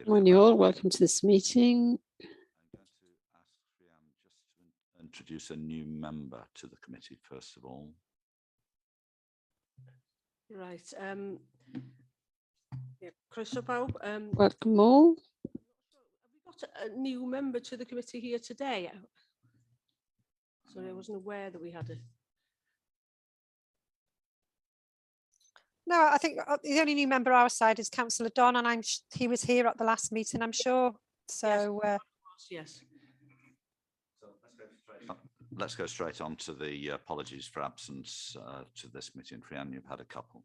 Morning all, welcome to this meeting. I'm going to ask Rhiannon just to introduce a new member to the committee first of all. Right. Yeah, croeso pawb. Welcome all. Have we got a new member to the committee here today? Sorry, I wasn't aware that we had a. No, I think the only new member our side is Councillor Don, and he was here at the last meeting, I'm sure. So Yes. So let's go straight on to the apologies for absence to this meeting. Rhiannon, you've had a couple.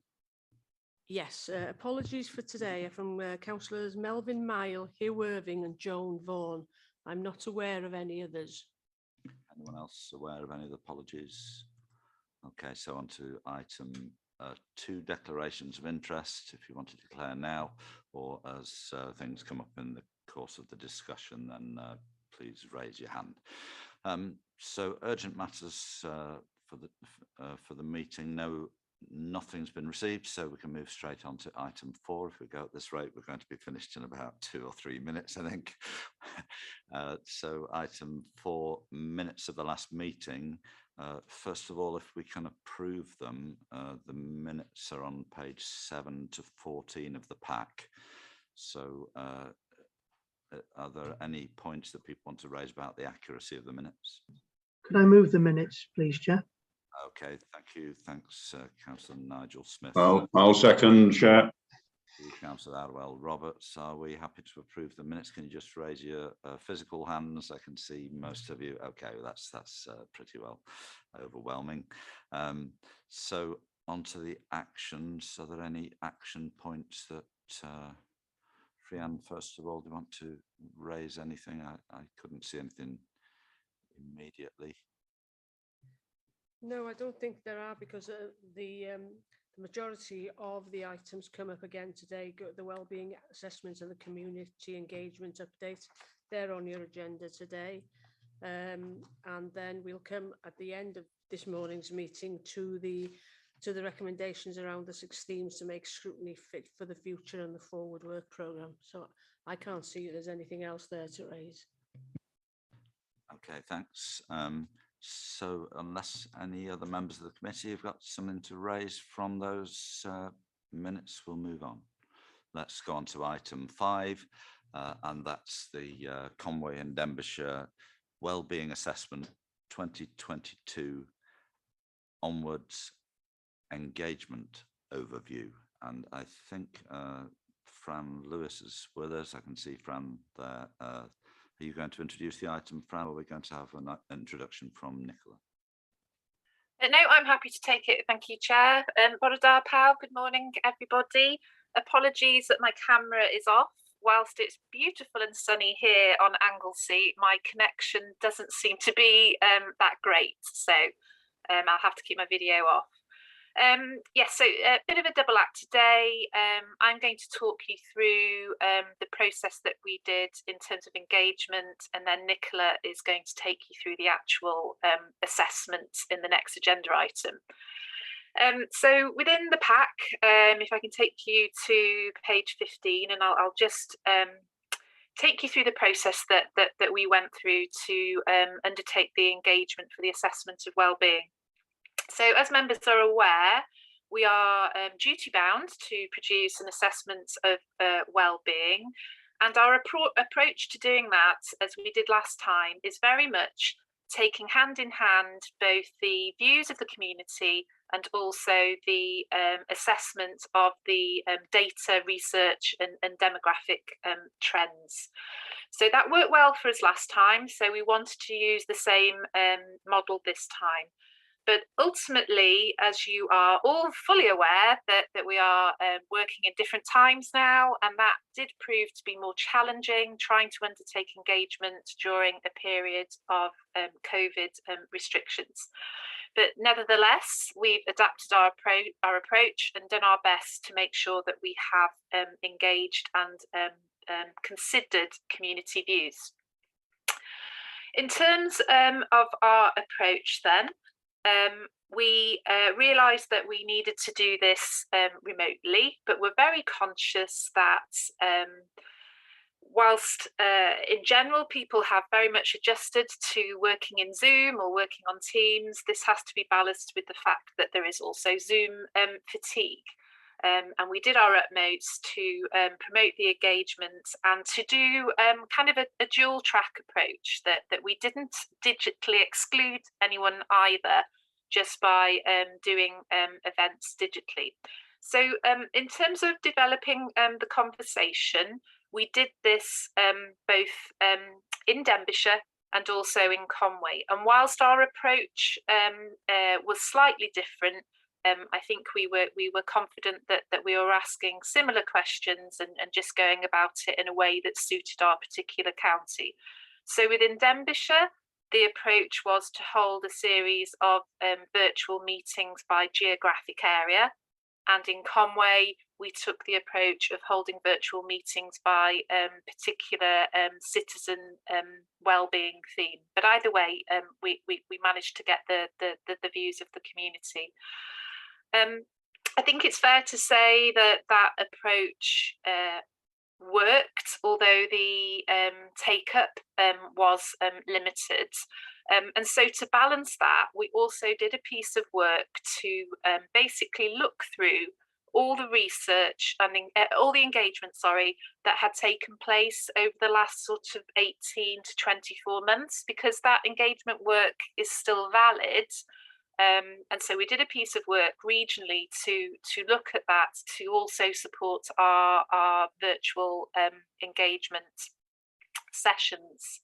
Yes, apologies for today from Councillors Melvin Mile, Hugh Irving and Joan Vaughan. I'm not aware of any others. Anyone else aware of any of the apologies? Okay, so on to item 2, declarations of interest, if you want to declare now, or as things come up in the course of the discussion, then please raise your hand. So urgent matters for the meeting. Nothing's been received, so we can move straight on to item 4. If we go at this rate, we're going to be finished in about 2 or 3 minutes, I think. So item 4, minutes of the last meeting. First of all, if we can approve them, the minutes are on page 7 to 14 of the pack. So are there any points that people want to raise about the accuracy of the minutes? Could I move the minutes, please, Chair? Okay, thank you. Thanks, Councillor Nigel Smith. I'll second, Chair. Councillor Adwell Roberts, are we happy to approve the minutes? Can you just raise your physical hands? I can see most of you. Okay, that's pretty well overwhelming. So on to the actions. Are there any action points that Rhiannon, first of all, do you want to raise anything? I couldn't see anything immediately. No, I don't think there are, because the majority of the items come up again today. The wellbeing assessment and the community engagement update, they're on your agenda today. And then we'll come at the end of this morning's meeting to the recommendations around the 6 themes to make scrutiny fit for the future and the forward work programme. So I can't see there's anything else there to raise. Okay, thanks. So unless any other members of the committee have got something to raise from those minutes, we'll move on. Let's go on to item 5, and that's the Conwy and Denbighshire Wellbeing Assessment 2022 onwards engagement overview. And I think Fran Lewis is with us. I can see Fran there. Are you going to introduce the item, Fran, or are we going to have an introduction from Nicola? No, I'm happy to take it. Thank you, Chair. Bore da pawb, good morning, everybody. Apologies that my camera is off. Whilst it's beautiful and sunny here on Anglesey, my connection doesn't seem to be that great. So I'll have to keep my video off. Yes, so a bit of a double act today. I'm going to talk you through the process that we did in terms of engagement, and then Nicola is going to take you through the actual assessment in the next agenda item. So within the pack, if I can take you to page 15, and I'll just take you through the process that we went through to undertake the engagement for the assessment of wellbeing. So as members are aware, we are duty bound to produce an assessment of wellbeing, and our approach to doing that, as we did last time, is very much taking hand in hand both the views of the community and also the assessment of the data research and demographic trends. So that worked well for us last time, so we wanted to use the same model this time. But ultimately, as you are all fully aware, that we are working in different times now, and that did prove to be more challenging, trying to undertake engagement during a period of COVID restrictions. But nevertheless, we've adapted our approach and done our best to make sure that we have engaged and considered community views. In terms of our approach then, we realised that we needed to do this remotely, but we're very conscious that whilst in general people have very much adjusted to working in Zoom or working on Teams, this has to be balanced with the fact that there is also Zoom fatigue. And we did our utmost to promote the engagement and to do kind of a dual track approach, that we didn't digitally exclude anyone either, just by doing events digitally. So in terms of developing the conversation, we did this both in Denbighshire and also in Conwy. And whilst our approach was slightly different, I think we were confident that we were asking similar questions and just going about it in a way that suited our particular county. So within Denbighshire, the approach was to hold a series of virtual meetings by geographic area. And in Conwy, we took the approach of holding virtual meetings by particular citizen wellbeing theme. But either way, we managed to get the views of the community. I think it's fair to say that approach worked, although the take-up was limited. And so to balance that, we also did a piece of work to basically look through all the research and all the engagement, that had taken place over the last sort of 18 to 24 months, because that engagement work is still valid. And so we did a piece of work regionally to look at that, to also support our virtual engagement sessions.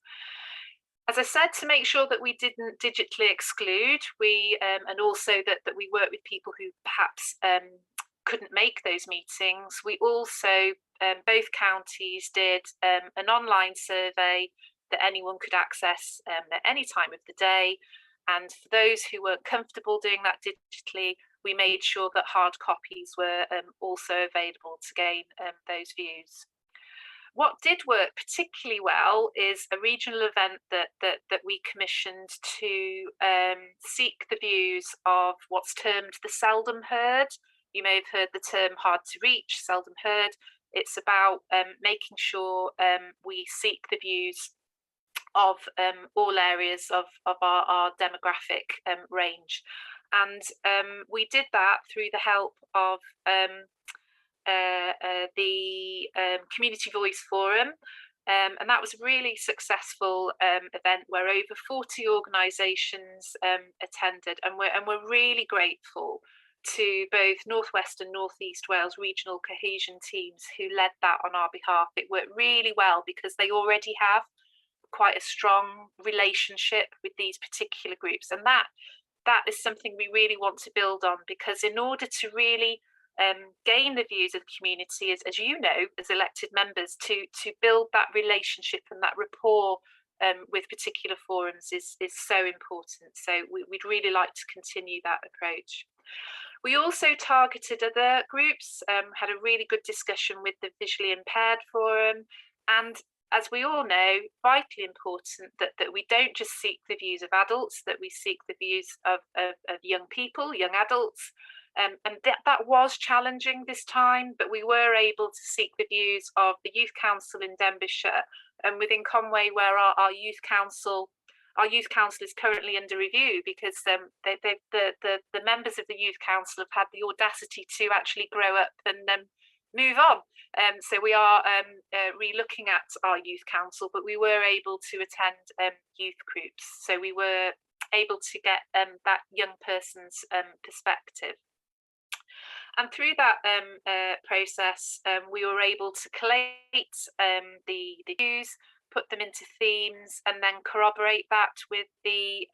As I said, to make sure that we didn't digitally exclude, and also that we worked with people who perhaps couldn't make those meetings, we also, both counties did an online survey that anyone could access at any time of the day. And for those who weren't comfortable doing that digitally, we made sure that hard copies were also available to gain those views. What did work particularly well is a regional event that we commissioned to seek the views of what's termed the seldom heard. You may have heard the term hard to reach, seldom heard. It's about making sure we seek the views of all areas of our demographic range. And we did that through the help of the Community Voice Forum. And that was a really successful event where over 40 organisations attended, and we're really grateful to both North West and North East Wales regional cohesion teams who led that on our behalf. It worked really well because they already have quite a strong relationship with these particular groups, and that is something we really want to build on, because in order to really gain the views of the community, as you know, as elected members, to build that relationship and that rapport with particular forums is so important. So we'd really like to continue that approach. We also targeted other groups, had a really good discussion with the visually impaired forum, and as we all know, vitally important that we don't just seek the views of adults, that we seek the views of young people, young adults. And that was challenging this time, but we were able to seek the views of the Youth Council in Denbighshire, and within Conwy, where our Youth Council is currently under review, because the members of the Youth Council have had the audacity to actually grow up and move on. So we are re-looking at our Youth Council, but we were able to attend youth groups. So we were able to get that young person's perspective. And through that process, we were able to collate the views, put them into themes, and then corroborate that with the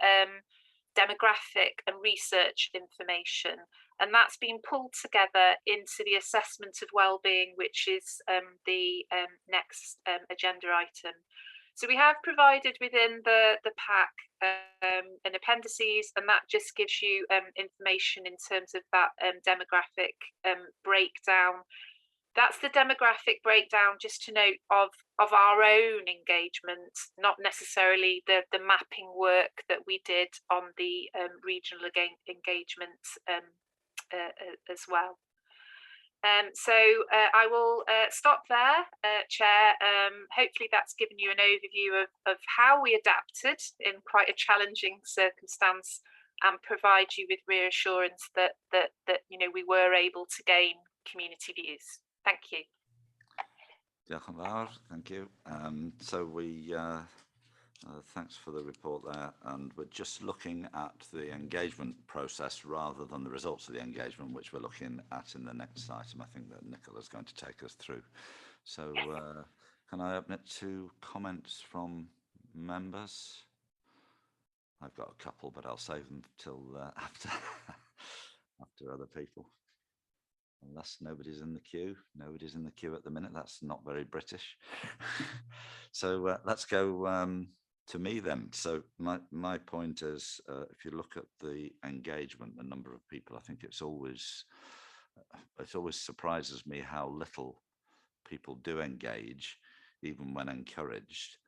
demographic and research information. And that's been pulled together into the assessment of wellbeing, which is the next agenda item. So we have provided within the pack an appendices, and that just gives you information in terms of that demographic breakdown. That's the demographic breakdown, just to note, of our own engagement, not necessarily the mapping work that we did on the regional engagements as well. So I will stop there, Chair. Hopefully that's given you an overview of how we adapted in quite a challenging circumstance, and provide you with reassurance that we were able to gain community views. Thank you. Diolch yn fawr, thank you. So we thanks for the report there, and we're just looking at the engagement process rather than the results of the engagement, which we're looking at in the next item. I think that Nicola's going to take us through. So can I open it to comments from members? I've got a couple, but I'll save them till after other people. Unless nobody's in the queue. Nobody's in the queue at the minute. That's not very British. So let's go to me then. So my point is, if you look at the engagement, the number of people, I think it always surprises me how little people do engage, even when encouraged.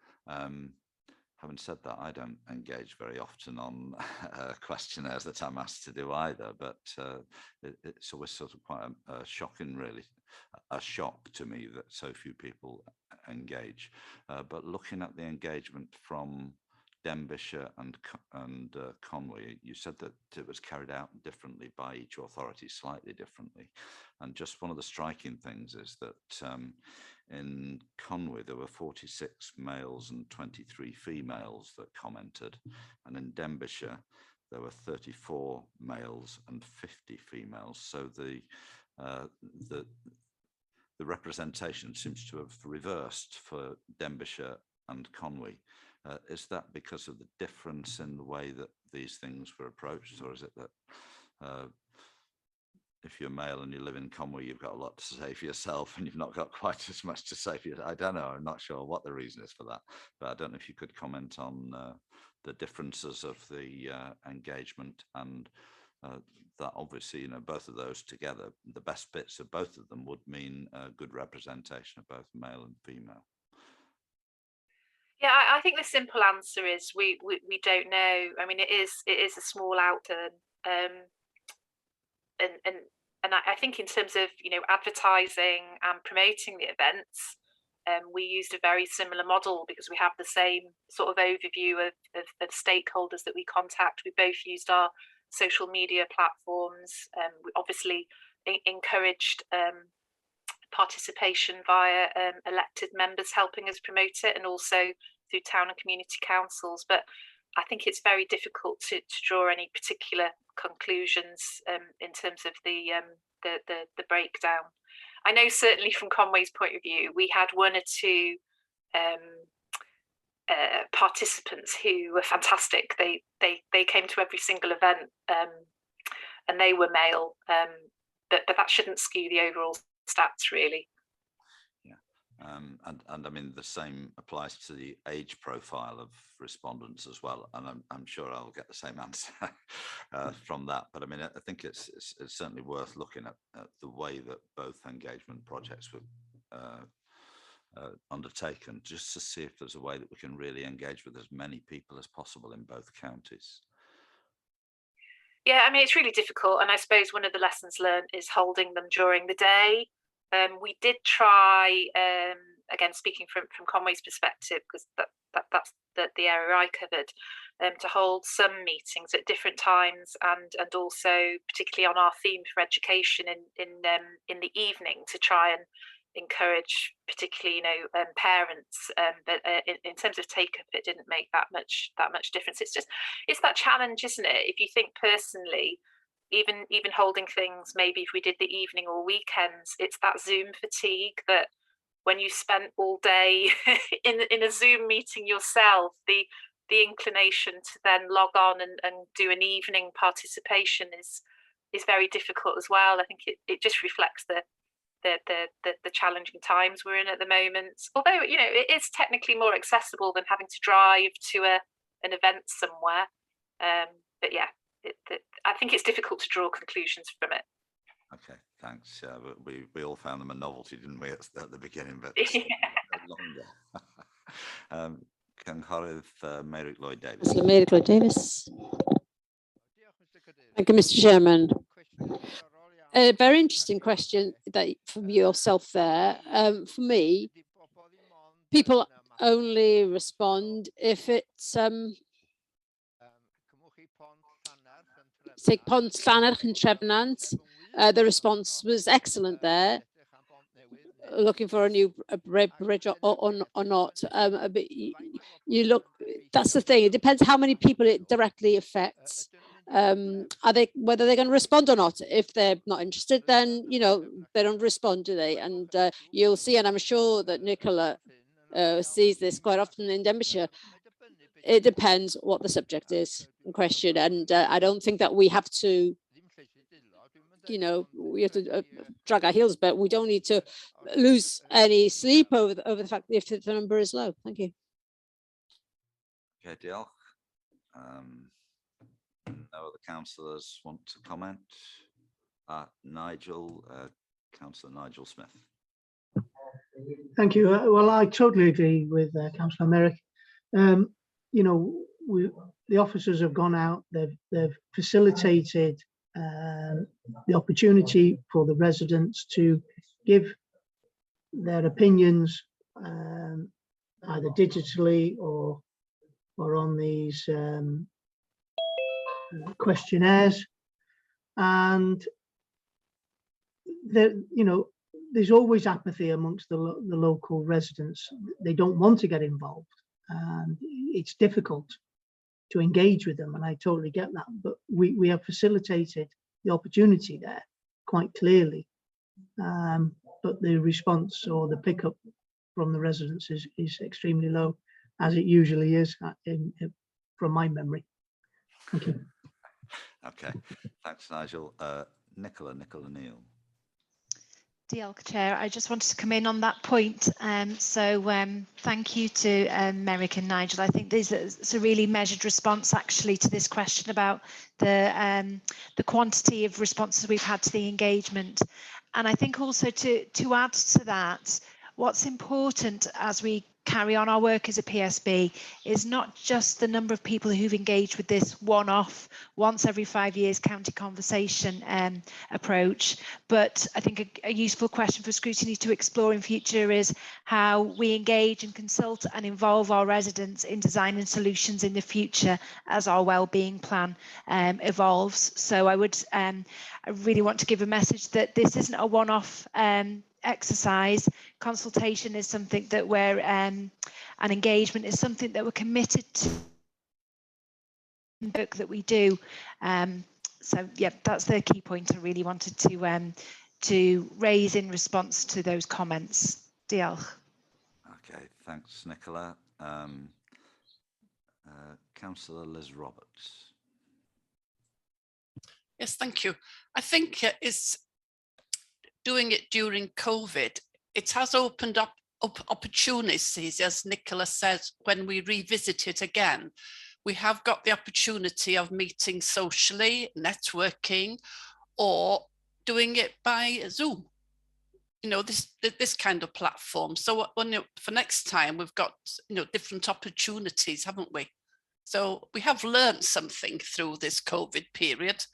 Having said that, I don't engage very often on questionnaires that I'm asked to do either, but it's always sort of quite a shocking, really, a shock to me that so few people engage. But looking at the engagement from Denbighshire and Conwy, you said that it was carried out differently by each authority, slightly differently. And just one of the striking things is that in Conwy, there were 46 males and 23 females that commented. And in Denbighshire, there were 34 males and 50 females. So the representation seems to have reversed for Denbighshire and Conwy. Is that because of the difference in the way that these things were approached, or is it that if you're male and you live in Conwy, you've got a lot to say for yourself and you've not got quite as much to say for yourself? I don't know. I'm not sure what the reason is for that, but I don't know if you could comment on the differences of the engagement, and that obviously, both of those together, the best bits of both of them would mean a good representation of both male and female. Yeah, I think the simple answer is we don't know. I mean, it is a small outturn, and I think in terms of advertising and promoting the events, we used a very similar model because we have the same sort of overview of stakeholders that we contact. We both used our social media platforms. We obviously encouraged participation via elected members helping us promote it, and also through town and community councils. But I think it's very difficult to draw any particular conclusions in terms of the breakdown. I know certainly from Conway's point of view, we had one or two participants who were fantastic. They came to every single event, and they were male, but that shouldn't skew the overall stats, really. And I mean, the same applies to the age profile of respondents as well. And I'm sure I'll get the same answer from that. But I mean, I think it's certainly worth looking at the way that both engagement projects were undertaken, just to see if there's a way that we can really engage with as many people as possible in both counties. Yeah, I mean, it's really difficult. And I suppose one of the lessons learned is holding them during the day. We did try, again, speaking from Conway's perspective, because that's the area I covered, to hold some meetings at different times, and also particularly on our theme for education in the evening, to try and encourage particularly parents. But in terms of take up, it didn't make that much difference. It's that challenge, isn't it? If you think personally, even holding things, maybe if we did the evening or weekends, it's that Zoom fatigue that when you spent all day in a Zoom meeting yourself, the inclination to then log on and do an evening participation is very difficult as well. I think it just reflects the challenging times we're in at the moment. Although it is technically more accessible than having to drive to an event somewhere. But yeah. I think it's difficult to draw conclusions from it. Okay, thanks. We all found them a novelty, didn't we, at the beginning, but Yeah. longer. Cynghorydd Mary Lloyd Davis. Councillor Mary Lloyd Davis. Thank you, Mr. Chairman. A very interesting question that from yourself there. For me, people only respond if it's say Pont Llanarch in Trefnant. The response was excellent there. Looking for a new bridge or not. But you look, that's the thing. It depends how many people it directly affects. Are they, whether they're going to respond or not? If they're not interested, then, you know, they don't respond, do they? And you'll see, and I'm sure that Nicola sees this quite often in Denbighshire. It depends what the subject is in question. And I don't think that we have to, you know, we have to drag our heels, but we don't need to lose any sleep over the fact that if the number is low. Thank you. Okay, diolch. No other councillors want to comment? Nigel, Councillor Nigel Smith. Thank you. Well, I totally agree with Councillor Merrick. You know, the officers have gone out. They've facilitated the opportunity for the residents to give their opinions, either digitally or on these questionnaires. And there, you know, there's always apathy amongst the local residents. They don't want to get involved, and it's difficult to engage with them, and I totally get that. But we have facilitated the opportunity there quite clearly. But the response or the pickup from the residents is extremely low, as it usually is from my memory. Thank you. Okay, thanks, Nigel. Nicola Neil. Diolch, Chair. I just wanted to come in on that point. Thank you to Merrick and Nigel. I think it's a really measured response actually to this question about the quantity of responses we've had to the engagement. And I think also to add to that, what's important as we carry on our work as a PSB is not just the number of people who've engaged with this one-off, once every 5 years county conversation approach, but I think a useful question for Scrutiny to explore in future is how we engage and consult and involve our residents in designing solutions in the future as our wellbeing plan evolves. So I really want to give a message that this isn't a one-off exercise. Consultation is something that we're and engagement is something that we're committed to the work that we do. So yeah, that's the key point I really wanted to raise in response to those comments. Diolch. Okay, thanks, Nicola. Councillor Liz Roberts. Yes, thank you. I think it's doing it during COVID. It has opened up opportunities, as Nicola says, when we revisit it again. We have got the opportunity of meeting socially, networking, or doing it by Zoom. You know, this kind of platform. So for next time, we've got, you know, different opportunities, haven't we? So we have learned something through this COVID period.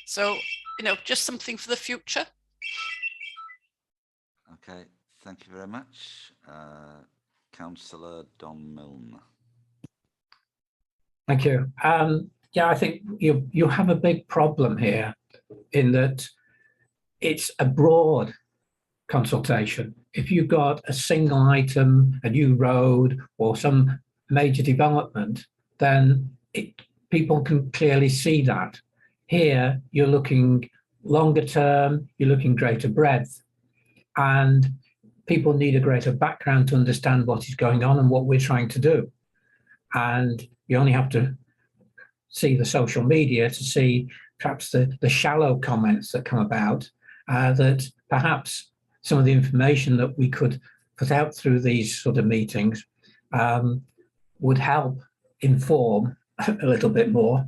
So, you know, just something for the future. Okay, thank you very much. Councillor Don Milne. Thank you. Yeah, I think you have a big problem here in that it's a broad consultation. If you've got a single item, a new road or some major development, then people can clearly see that. Here, you're looking longer term, you're looking greater breadth, and people need a greater background to understand what is going on and what we're trying to do. And you only have to see the social media to see perhaps the shallow comments that come about, that perhaps some of the information that we could put out through these sort of meetings would help inform a little bit more.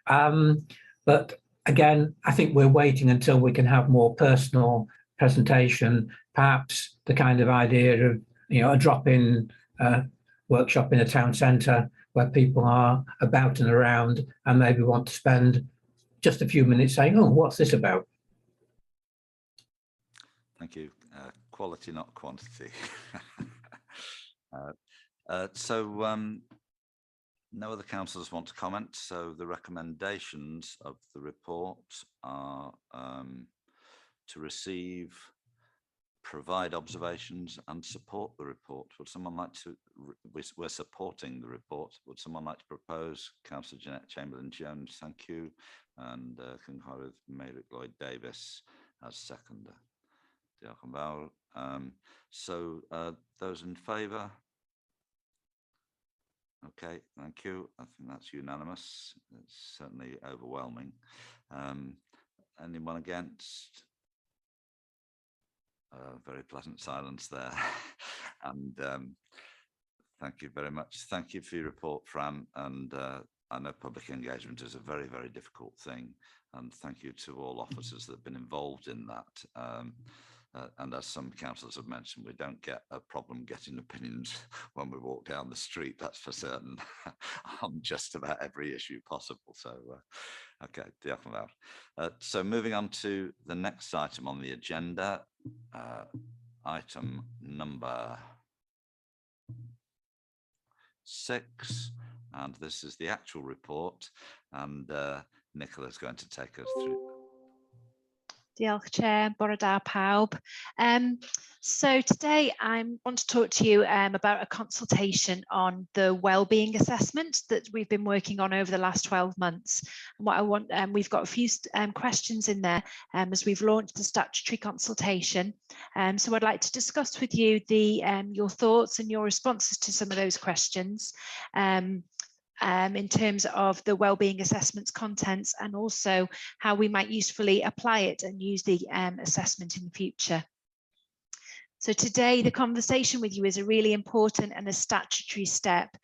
But again, I think we're waiting until we can have more personal presentation, perhaps the kind of idea of, a drop-in workshop in a town centre where people are about and around and maybe want to spend just a few minutes saying, oh, what's this about? Thank you. Quality, not quantity. No other councillors want to comment, so the recommendations of the report are to receive, provide observations and support the report. Would someone like to, we're supporting the report, would someone like to propose? Councillor Jeanette Chamberlain-Jones, thank you, and concur with Mary Lloyd-Davis as seconder. Diolch yn fawr. Those in favour? Okay, thank you. I think that's unanimous. It's certainly overwhelming. Anyone against? Very pleasant silence there. And thank you very much. Thank you for your report, Fran. And I know public engagement is a very, very difficult thing. And thank you to all officers that have been involved in that. And as some councillors have mentioned, we don't get a problem getting opinions when we walk down the street, that's for certain, on just about every issue possible. So, okay, diolch yn fawr. So moving on to the next item on the agenda, item number 6, and this is the actual report, and Nicola is going to take us through. Diolch, Chair. Bore da pawb. So today I want to talk to you about a consultation on the wellbeing assessment that we've been working on over the last 12 months. And what I want, we've got a few questions in there as we've launched the statutory consultation. So I'd like to discuss with you your thoughts and your responses to some of those questions. In terms of the wellbeing assessment's contents and also how we might usefully apply it and use the assessment in the future. So today the conversation with you is a really important and a statutory step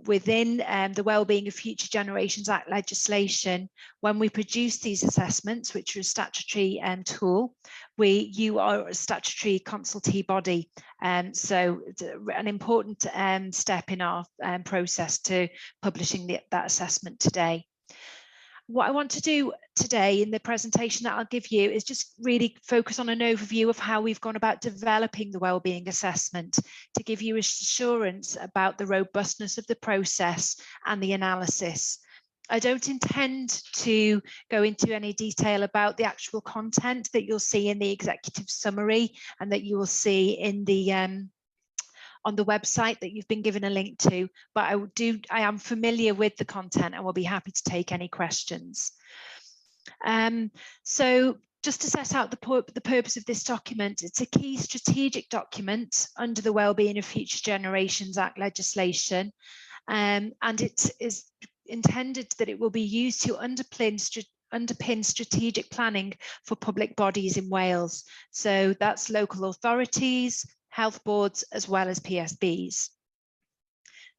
within the Wellbeing of Future Generations Act legislation. When we produce these assessments, which are a statutory tool, you are a statutory consultee body. So it's an important step in our process to publishing that assessment today. What I want to do today in the presentation that I'll give you is just really focus on an overview of how we've gone about developing the wellbeing assessment to give you assurance about the robustness of the process and the analysis. I don't intend to go into any detail about the actual content that you'll see in the executive summary and that you will see in the on the website that you've been given a link to, but I am familiar with the content and will be happy to take any questions. So just to set out the purpose of this document, it's a key strategic document under the Wellbeing of Future Generations Act legislation, and it is intended that it will be used to underpin strategic planning for public bodies in Wales. So that's local authorities, health boards, as well as PSBs.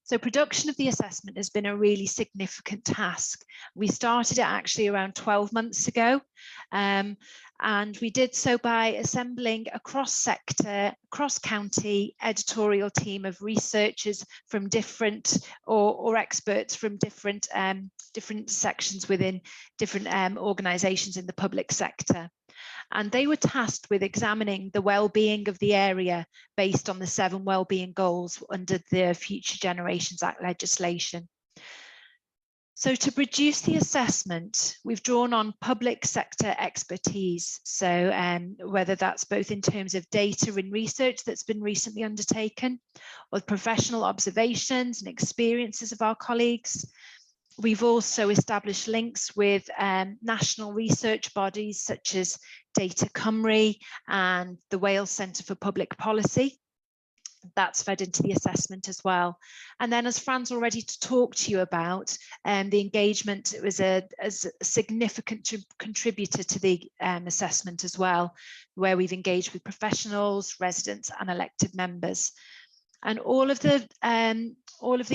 So production of the assessment has been a really significant task. We started it actually around 12 months ago, and we did so by assembling a cross-sector, cross-county editorial team of researchers from different, or experts from different sections within different organisations in the public sector. And they were tasked with examining the well-being of the area based on the 7 wellbeing goals under the Future Generations Act legislation. So to produce the assessment, we've drawn on public sector expertise. So whether that's both in terms of data and research that's been recently undertaken, or professional observations and experiences of our colleagues. We've also established links with national research bodies such as Data Cymru and the Wales Centre for Public Policy. That's fed into the assessment as well. And then as Fran's already talked to you about, the engagement was a significant contributor to the assessment as well, where we've engaged with professionals, residents and elected members. And all of the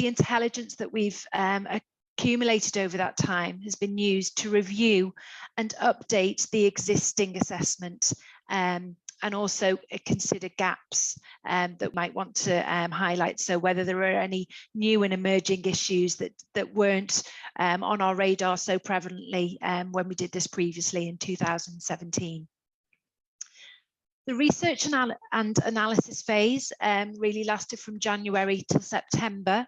intelligence that we've accumulated over that time has been used to review and update the existing assessment, and also consider gaps that we might want to highlight. So whether there are any new and emerging issues that weren't on our radar so prevalently when we did this previously in 2017. The research and analysis phase really lasted from January till September.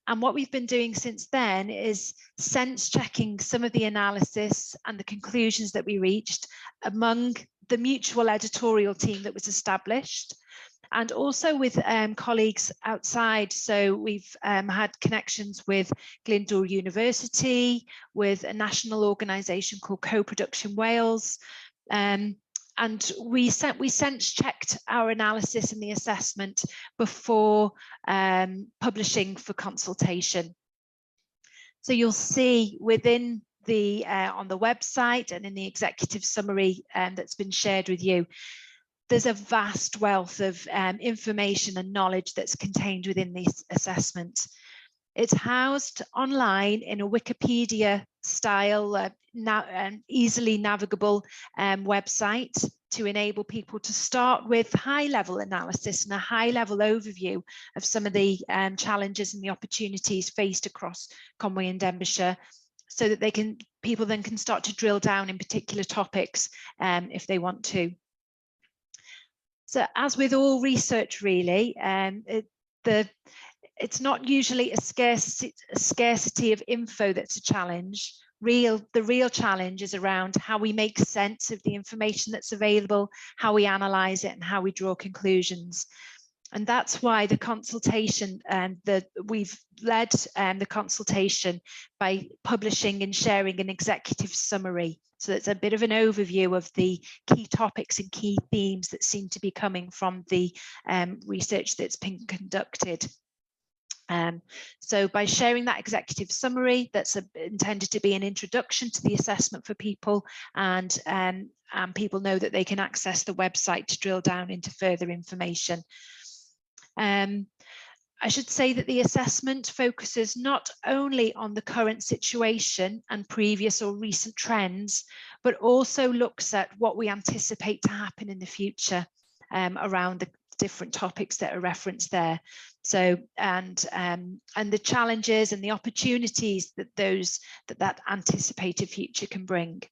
And what we've been doing since then is sense checking some of the analysis and the conclusions that we reached among the mutual editorial team that was established, and also with colleagues outside. So we've had connections with Glyndŵr University, with a national organisation called Co-Production Wales, and we sense checked our analysis and the assessment before publishing for consultation. So you'll see within the on the website and in the executive summary that's been shared with you, there's a vast wealth of information and knowledge that's contained within this assessment. It's housed online in a Wikipedia style, easily navigable website to enable people to start with high-level analysis and a high-level overview of some of the challenges and the opportunities faced across Conwy and Denbighshire, so that people then can start to drill down in particular topics if they want to. So as with all research, really, it's not usually a scarcity of info that's a challenge. The real challenge is around how we make sense of the information that's available, how we analyse it, and how we draw conclusions. And that's why the consultation, we've led the consultation by publishing and sharing an executive summary. So it's a bit of an overview of the key topics and key themes that seem to be coming from the research that's been conducted. So by sharing that executive summary, that's intended to be an introduction to the assessment for people, and people know that they can access the website to drill down into further information. I should say that the assessment focuses not only on the current situation and previous or recent trends, but also looks at what we anticipate to happen in the future around the different topics that are referenced there. So and the challenges and the opportunities that that anticipated future can bring.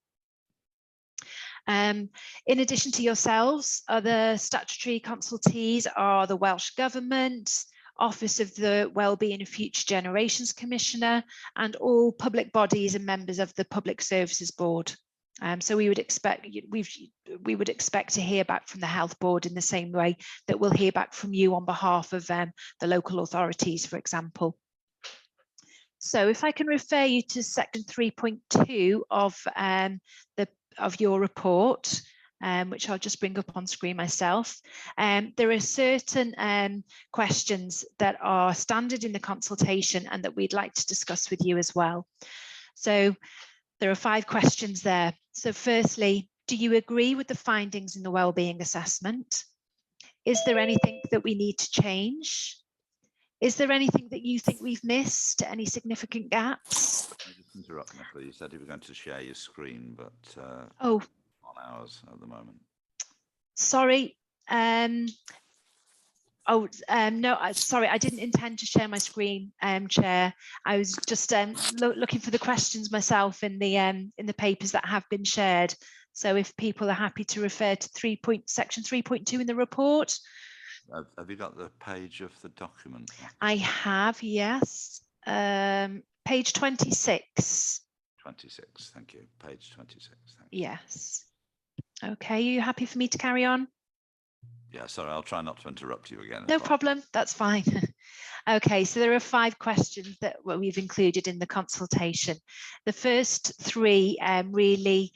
In addition to yourselves, other statutory consultees are the Welsh Government, Office of the Wellbeing of Future Generations Commissioner, and all public bodies and members of the Public Services Board. So we would expect to hear back from the Health Board in the same way that we'll hear back from you on behalf of the local authorities, for example. So if I can refer you to section 3.2 of your report, which I'll just bring up on screen myself. There are certain questions that are standard in the consultation and that we'd like to discuss with you as well. So there are 5 questions there. So firstly, do you agree with the findings in the wellbeing assessment? Is there anything that we need to change? Is there anything that you think we've missed? Any significant gaps? Can I just interrupt, Nicola? You said you were going to share your screen, but oh, on ours at the moment. Sorry. No, sorry, I didn't intend to share my screen, Chair. I was just looking for the questions myself in the papers that have been shared. So if people are happy to refer to section 3.2 in the report. Have you got the page of the document? I have, yes. Page 26. 26, thank you. Page 26. Thank you. Yes. Okay, are you happy for me to carry on? Yeah, sorry, I'll try not to interrupt you again. No problem, that's fine. Okay, so there are 5 questions that we've included in the consultation. The first 3 really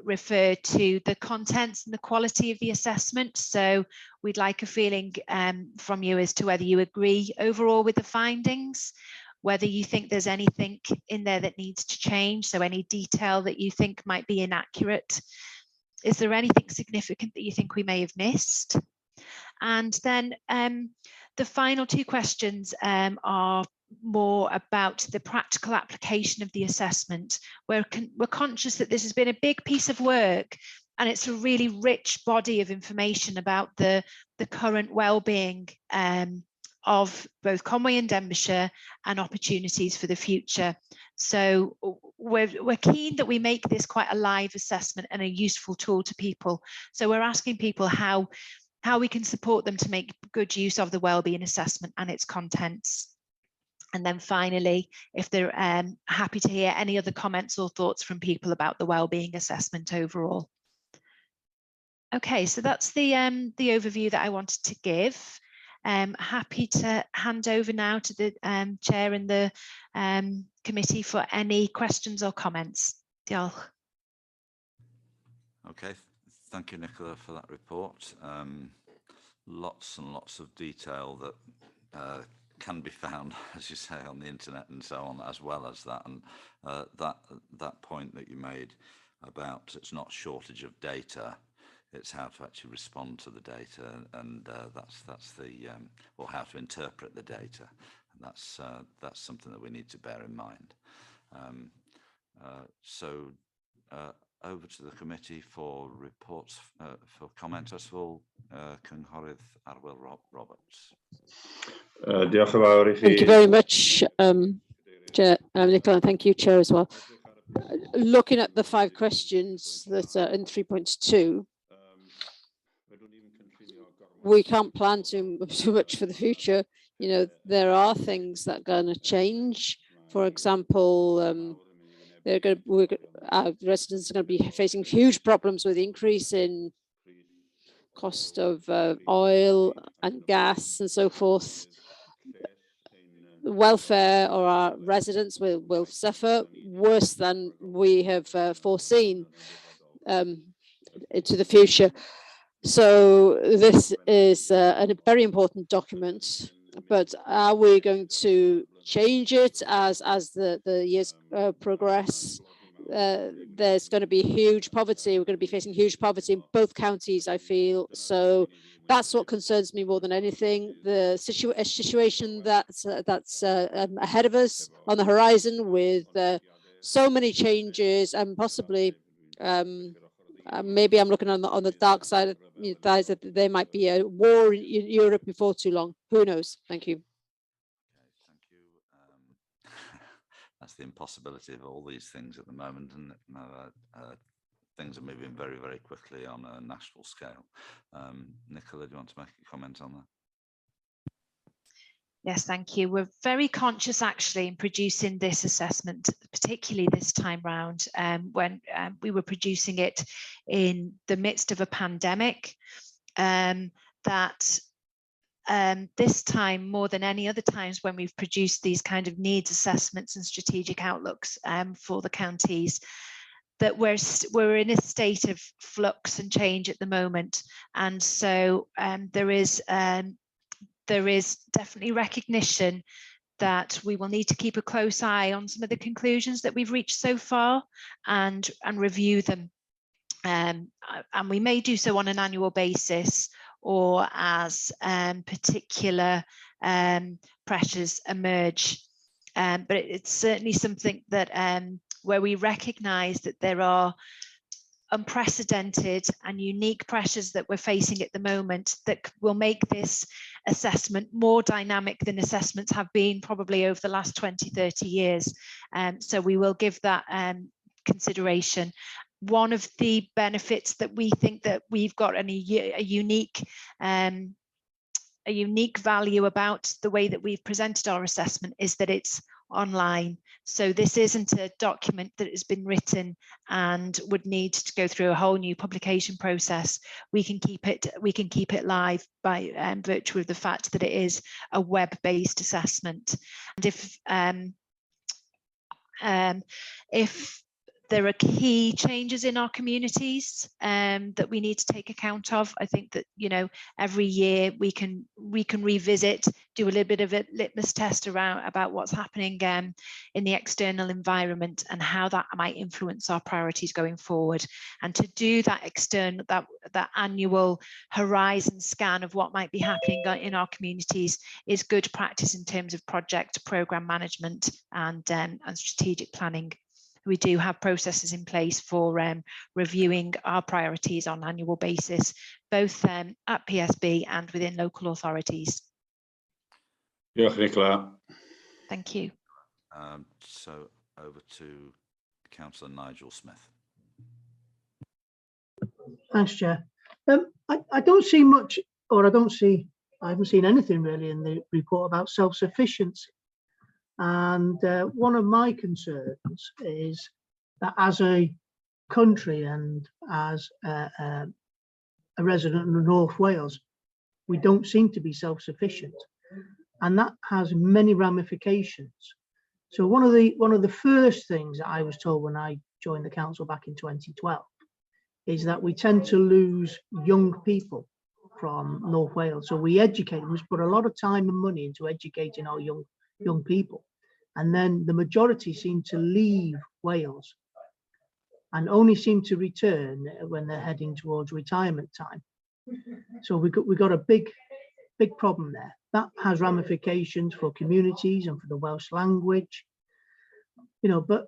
refer to the contents and the quality of the assessment. So we'd like a feeling from you as to whether you agree overall with the findings, whether you think there's anything in there that needs to change, so any detail that you think might be inaccurate. Is there anything significant that you think we may have missed? And then the final 2 questions are more about the practical application of the assessment. We're conscious that this has been a big piece of work, and it's a really rich body of information about the current well-being of both Conwy and Denbighshire and opportunities for the future. So we're keen that we make this quite a live assessment and a useful tool to people. So we're asking people how we can support them to make good use of the wellbeing assessment and its contents. And then finally, if they're happy to hear any other comments or thoughts from people about the wellbeing assessment overall. Okay, so that's the overview that I wanted to give. Happy to hand over now to the chair and the committee for any questions or comments. Diolch. Okay, thank you, Nicola, for that report. Lots and lots of detail that can be found, as you say, on the internet and so on, as well as that. And that point that you made about it's not shortage of data, it's how to actually respond to the data, and that's the or how to interpret the data. And that's something that we need to bear in mind. So over to the committee for reports, for comments. First of all, Cynghorydd Arwyl Roberts. Thank you very much, Chair, Nicola, and thank you, Chair, as well. Looking at the 5 questions that are in 3.2, we can't plan too much for the future. You know, there are things that are going to change. For example, our residents are going to be facing huge problems with the increase in cost of oil and gas and so forth. The welfare of our residents will suffer worse than we have foreseen into the future. So this is a very important document, but are we going to change it as the years progress? There's going to be huge poverty. We're going to be facing huge poverty in both counties, I feel. So that's what concerns me more than anything. The situation that's ahead of us on the horizon, with so many changes, and possibly maybe I'm looking on the dark side of things, that there might be a war in Europe before too long. Who knows? Thank you. Okay, thank you. That's the impossibility of all these things at the moment, and things are moving very, very quickly on a national scale. Nicola, do you want to make a comment on that? Yes, thank you. We're very conscious actually in producing this assessment, particularly this time round, when we were producing it in the midst of a pandemic, that this time, more than any other times when we've produced these kind of needs assessments and strategic outlooks for the counties, that we're in a state of flux and change at the moment. And so there is definitely recognition that we will need to keep a close eye on some of the conclusions that we've reached so far and review them. And we may do so on an annual basis or as particular pressures emerge. But it's certainly something that where we recognise that there are unprecedented and unique pressures that we're facing at the moment that will make this assessment more dynamic than assessments have been probably over the last 20-30 years. So we will give that consideration. One of the benefits that we think that we've got a unique value about the way that we've presented our assessment is that it's online. So this isn't a document that has been written and would need to go through a whole new publication process. We can keep it live by virtue of the fact that it is a web-based assessment. And if there are key changes in our communities that we need to take account of. I think that, you know, every year we can revisit, do a little bit of a litmus test around about what's happening in the external environment and how that might influence our priorities going forward. And to do that external, that annual horizon scan of what might be happening in our communities is good practice in terms of project program management and strategic planning. We do have processes in place for reviewing our priorities on an annual basis, both at PSB and within local authorities. Diolch, Nicola. Thank you. So over to Councillor Nigel Smith. Thanks, Chair. I don't see much, or I haven't seen anything really in the report about self-sufficiency. And one of my concerns is that as a country and as a resident of North Wales, we don't seem to be self-sufficient, and that has many ramifications. So one of the first things that I was told when I joined the council back in 2012 is that we tend to lose young people from North Wales. So we educate them, we put a lot of time and money into educating our young people, and then the majority seem to leave Wales and only seem to return when they're heading towards retirement time. So we got a big problem there. That has ramifications for communities and for the Welsh language, you know. But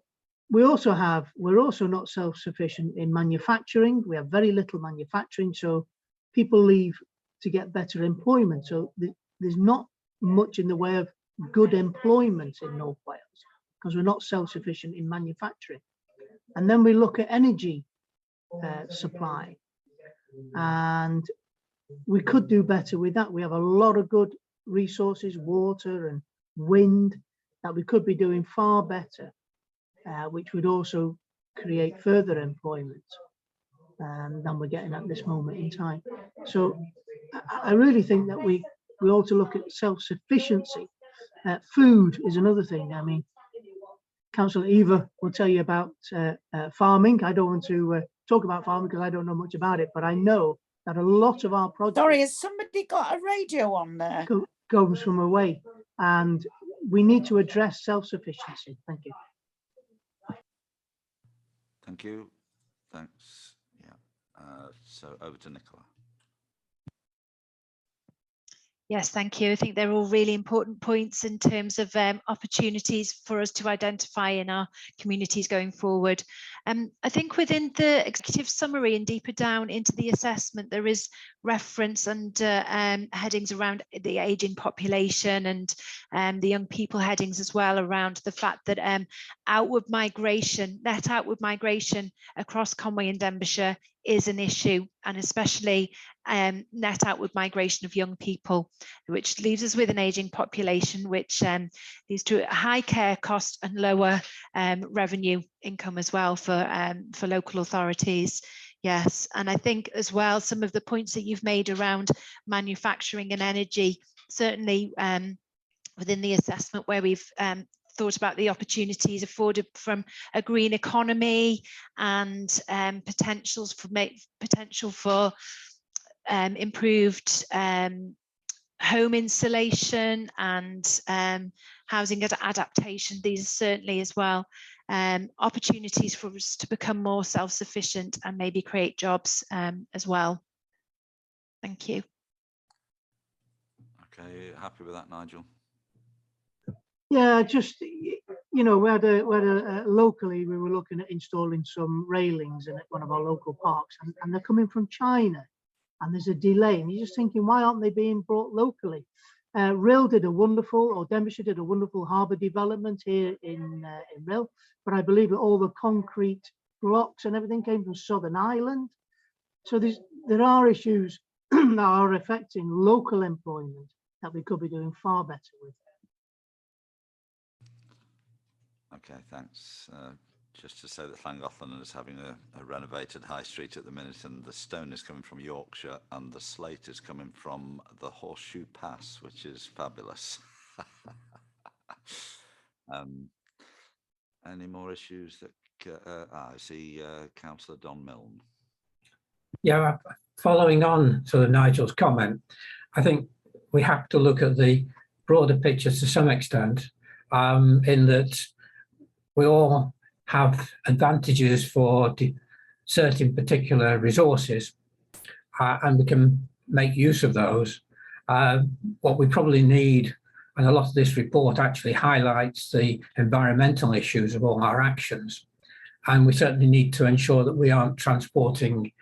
we're also not self-sufficient in manufacturing. We have very little manufacturing, so people leave to get better employment. So there's not much in the way of good employment in North Wales because we're not self-sufficient in manufacturing. And then we look at energy supply, and we could do better with that. We have a lot of good resources, water and wind, that we could be doing far better, which would also create further employment than we're getting at this moment in time. So I really think that we ought to look at self-sufficiency. Food is another thing. I mean, Councillor Eva will tell you about farming. I don't want to talk about farming because I don't know much about it, but I know that a lot of our projects... Sorry, has somebody got a radio on there? ...comes from away, and we need to address self-sufficiency. Thank you. Thank you. Thanks. Yeah. So over to Nicola. Yes, thank you. I think they're all really important points in terms of opportunities for us to identify in our communities going forward. I think within the executive summary and deeper down into the assessment, there is reference and headings around the ageing population and the young people headings as well, around the fact that net outward migration across Conwy and Denbighshire is an issue, and especially net outward migration of young people, which leaves us with an ageing population, which leads to a high care cost and lower revenue income as well for local authorities. Yes, and I think as well, some of the points that you've made around manufacturing and energy, certainly within the assessment where we've thought about the opportunities afforded from a green economy and potential for improved home insulation and housing adaptation. These are certainly as well opportunities for us to become more self-sufficient and maybe create jobs as well. Thank you. Okay, happy with that, Nigel? Yeah, just, you know, we had locally, we were looking at installing some railings in one of our local parks, and they're coming from China, and there's a delay, and you're just thinking, why aren't they being brought locally? Denbighshire did a wonderful harbour development here in Rill, but I believe that all the concrete blocks and everything came from Southern Ireland. So there are issues that are affecting local employment that we could be doing far better with. Okay, thanks. Just to say that Llangollen is having a renovated high street at the minute, and the stone is coming from Yorkshire and the slate is coming from the Horseshoe Pass, which is fabulous. Any more issues that I see Councillor Don Milne. Yeah, following on to Nigel's comment, I think we have to look at the broader picture to some extent, in that we all have advantages for certain particular resources, and we can make use of those. What we probably need, and a lot of this report actually highlights the environmental issues of all our actions, and we certainly need to ensure that we aren't transporting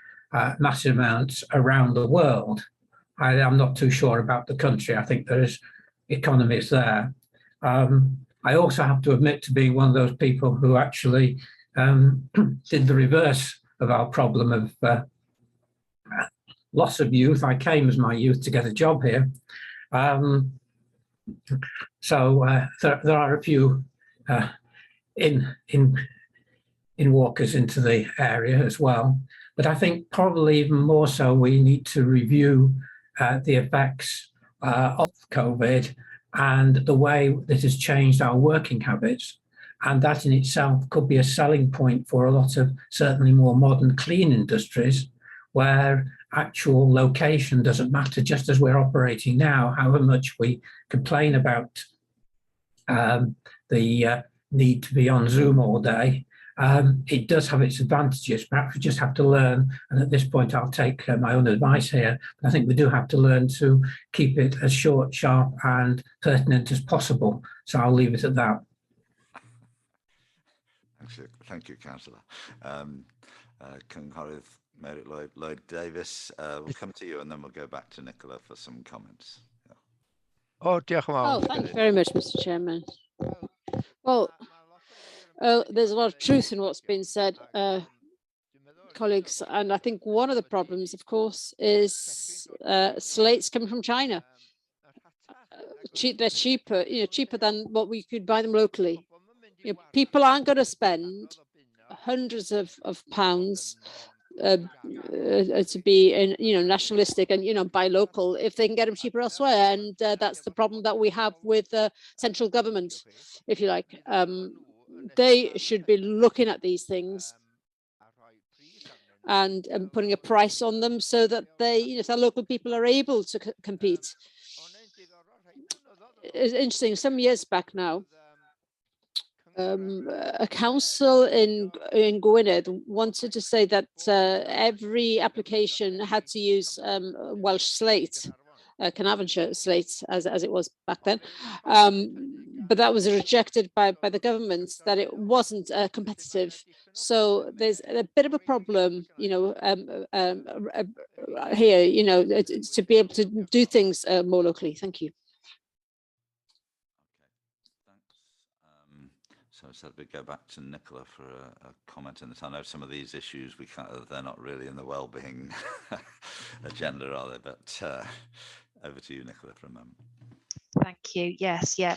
massive amounts around the world. I'm not too sure about the country. I think there's economies there. I also have to admit to being one of those people who actually did the reverse of our problem of loss of youth. I came as my youth to get a job here. So there are a few in walkers into the area as well. But I think probably even more so, we need to review the effects of COVID and the way that has changed our working habits. And that in itself could be a selling point for a lot of certainly more modern clean industries, where actual location doesn't matter, just as we're operating now. However much we complain about the need to be on Zoom all day, it does have its advantages. Perhaps we just have to learn, and at this point I'll take my own advice here, I think we do have to learn to keep it as short, sharp and pertinent as possible. So I'll leave it at that. Thank you, Councillor. Cynghorydd Mary Lloyd Davis, we'll come to you and then we'll go back to Nicola for some comments. Yeah. Oh, thank you very much, Mr. Chairman. Well, there's a lot of truth in what's been said, colleagues, and I think one of the problems, of course, is slates coming from China. They're cheaper, cheaper than what we could buy them locally. People aren't going to spend hundreds of pounds to be nationalistic and buy local if they can get them cheaper elsewhere, and that's the problem that we have with central government, if you like. They should be looking at these things and putting a price on them so that so local people are able to compete. It's interesting, some years back now, a council in Gwynedd wanted to say that every application had to use Welsh slate, Carnarvonshire slate, as it was back then, but that was rejected by the government, that it wasn't competitive. So there's a bit of a problem, here, to be able to do things more locally. Thank you. So I said we go back to Nicola for a comment on this. I know some of these issues they're not really in the wellbeing agenda, are they? But over to you, Nicola, for a moment. Thank you. Yes, yeah.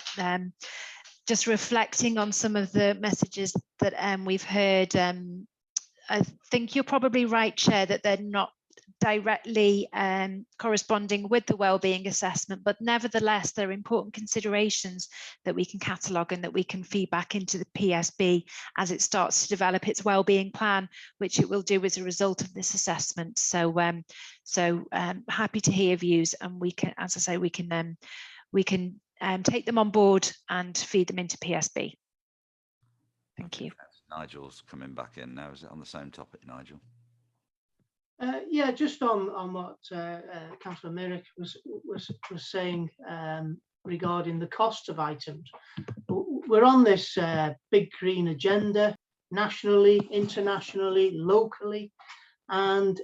Just reflecting on some of the messages that we've heard. I think you're probably right, Chair, that they're not directly corresponding with the wellbeing assessment, but nevertheless they're important considerations that we can catalogue and that we can feed back into the PSB as it starts to develop its wellbeing plan, which it will do as a result of this assessment. So happy to hear views, and we can, as I say, we can take them on board and feed them into PSB. Thank you. Nigel's coming back in now. Is it on the same topic, Nigel? Yeah, just on what Councillor Merrick was saying regarding the cost of items. We're on this big green agenda, nationally, internationally, locally, and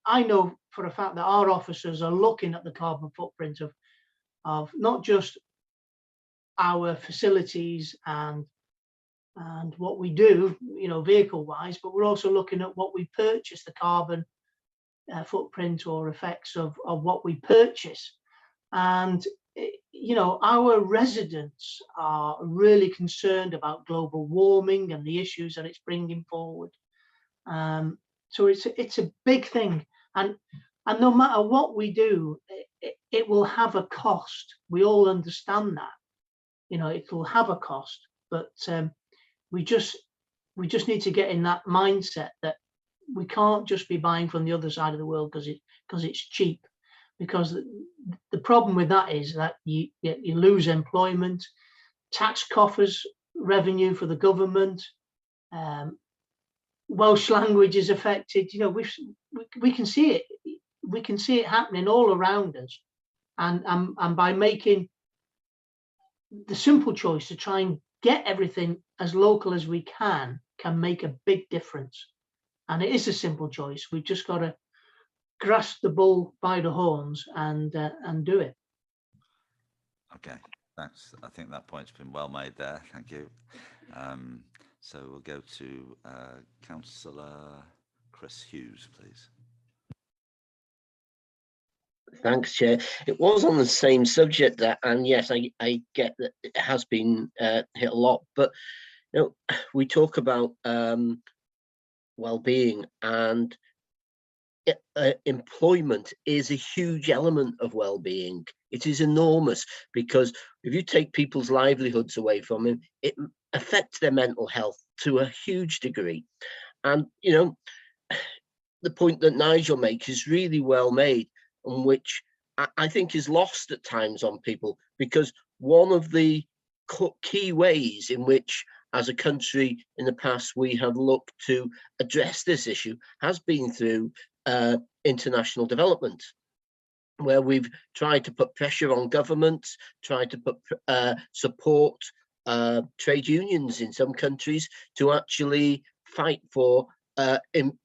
I know for a fact that our officers are looking at the carbon footprint of not just our facilities and what we do, vehicle wise, but we're also looking at what we purchase, the carbon footprint or effects of what we purchase. And, our residents are really concerned about global warming and the issues that it's bringing forward. So it's a big thing. And no matter what we do, it will have a cost. We all understand that, it will have a cost, but we just we just need to get in that mindset that we can't just be buying from the other side of the world because it's cheap. Because the problem with that is that you lose employment, tax coffers revenue for the government. Welsh language is affected. You know, we can see it. We can see it happening all around us, and by making the simple choice to try and get everything as local as we can make a big difference. And it is a simple choice. We've just got to grasp the bull by the horns and do it. Okay, thanks. I think that point's been well made there. Thank you. So we'll go to Councillor Chris Hughes, please. Thanks, Chair. It was on the same subject, and yes, I get that it has been hit a lot, but you know, we talk about well-being, and employment is a huge element of well-being. It is enormous, because if you take people's livelihoods away from them, it affects their mental health to a huge degree. And you know, the point that Nigel makes is really well made, and which I think is lost at times on people, because one of the key ways in which as a country in the past we have looked to address this issue has been through international development, where we've tried to put pressure on governments, tried to put support trade unions in some countries to actually fight for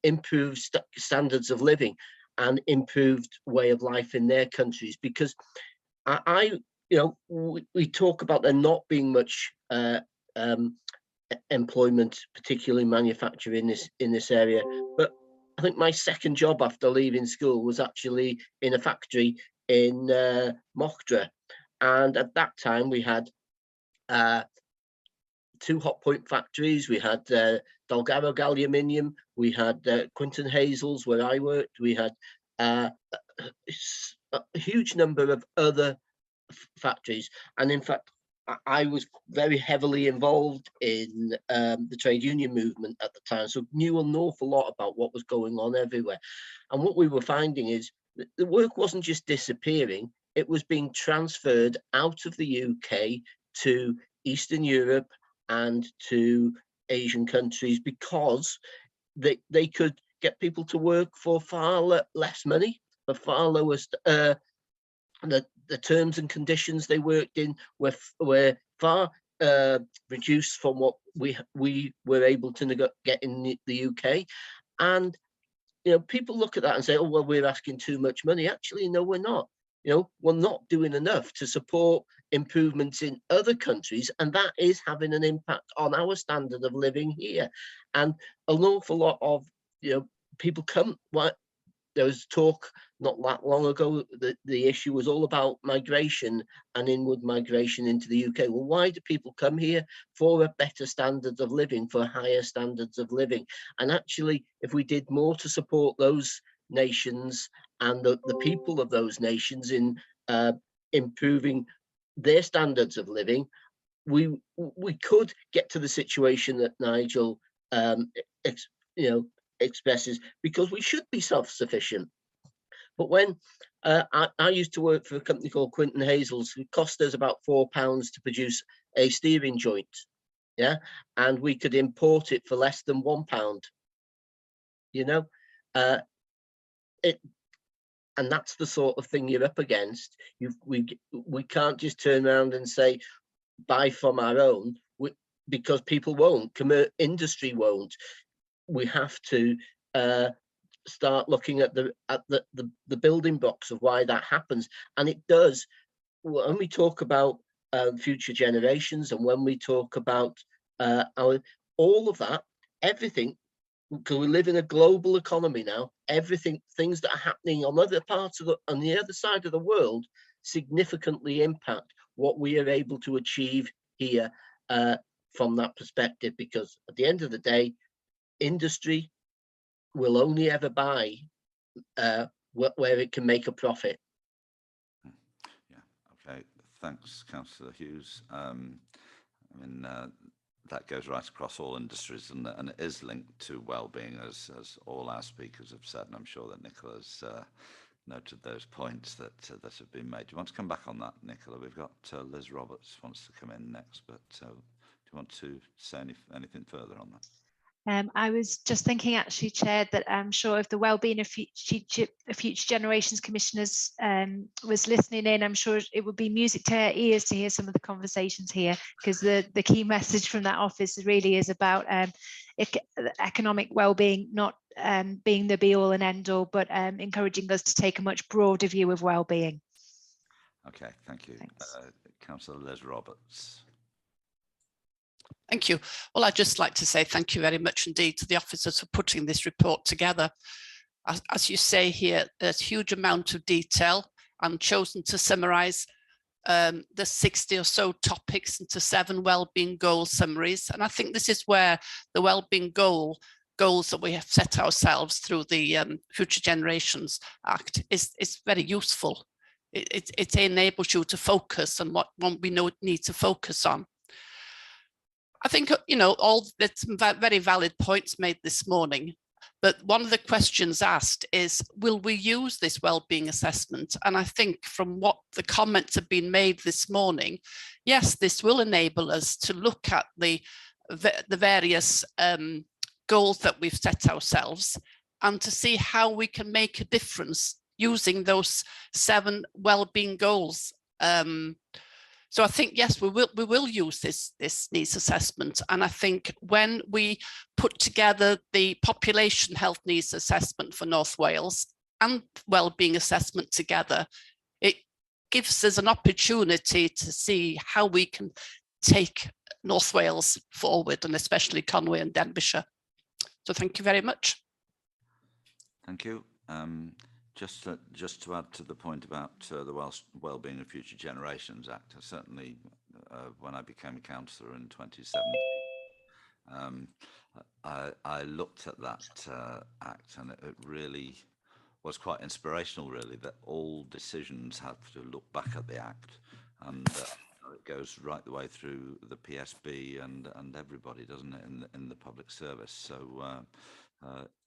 improved standards of living and improved way of life in their countries. Because you know, we talk about there not being much employment, particularly manufacturing in this area, but I think my second job after leaving school was actually in a factory in Mockdra, and at that time we had 2 hot point factories. We had Dolgarrog Aluminium, we had Quinton Hazels where I worked, we had a huge number of other factories, and in fact I was very heavily involved in the trade union movement at the time, so knew an awful lot about what was going on everywhere. And what we were finding is that the work wasn't just disappearing, it was being transferred out of the UK to Eastern Europe and to Asian countries, because they could get people to work for far less money, for far lower the terms and conditions they worked in were far reduced from what we were able to get in the UK. And you know, people look at that and say, oh well, we're asking too much money. Actually, no, we're not. You know, we're not doing enough to support improvements in other countries, and that is having an impact on our standard of living here. And an awful lot of, you know, people come, there was talk not that long ago that the issue was all about migration and inward migration into the UK. Well, why do people come here? For a better standard of living, for higher standards of living. And actually, if we did more to support those nations and the people of those nations in improving their standards of living, we could get to the situation that Nigel expresses, because we should be self-sufficient. But when I used to work for a company called Quinton Hazels, it cost us about £4 to produce a steering joint, yeah, and we could import it for less than £1. You know, and that's the sort of thing you're up against. We can't just turn around and say buy from our own, because people won't, industry won't. We have to start looking at the building blocks of why that happens. And it does, when we talk about future generations, and when we talk about all of that, everything, because we live in a global economy now, things that are happening on other parts of on the other side of the world significantly impact what we are able to achieve here from that perspective. Because at the end of the day, industry will only ever buy where it can make a profit. Yeah. Okay. Thanks, Councillor Hughes. I mean, that goes right across all industries, and it is linked to well-being, as all our speakers have said, and I'm sure that Nicola's noted those points that have been made. Do you want to come back on that, Nicola? We've got Liz Roberts wants to come in next, but do you want to say anything further on that? I was just thinking, actually, Chair, that I'm sure if the Wellbeing of Future Generations Commissioners was listening in, I'm sure it would be music to her ears to hear some of the conversations here, because the key message from that office really is about economic wellbeing not being the be-all and end-all, but encouraging us to take a much broader view of wellbeing. Okay, thank you. Councillor Liz Roberts. Thank you. Well, I'd just like to say thank you very much indeed to the officers for putting this report together. As you say here, there's a huge amount of detail. I'm chosen to summarise the 60 or so topics into 7 wellbeing goal summaries. And I think this is where the wellbeing goals that we have set ourselves through the Future Generations Act is very useful. It enables you to focus on what we need to focus on. I think, you know, there's some very valid points made this morning, but one of the questions asked is, will we use this wellbeing assessment? And I think from what the comments have been made this morning, yes, this will enable us to look at the various goals that we've set ourselves and to see how we can make a difference using those 7 wellbeing goals. So I think, yes, we will use this needs assessment. And I think when we put together the population health needs assessment for North Wales and wellbeing assessment together, it gives us an opportunity to see how we can take North Wales forward, and especially Conwy and Denbighshire. So thank you very much. Thank you. Just to add to the point about the Wellbeing of Future Generations Act, I certainly, when I became a councillor in 2017, I looked at that act, and it really was quite inspirational, really, that all decisions have to look back at the act, and it goes right the way through the PSB and everybody, doesn't it, in the public service. So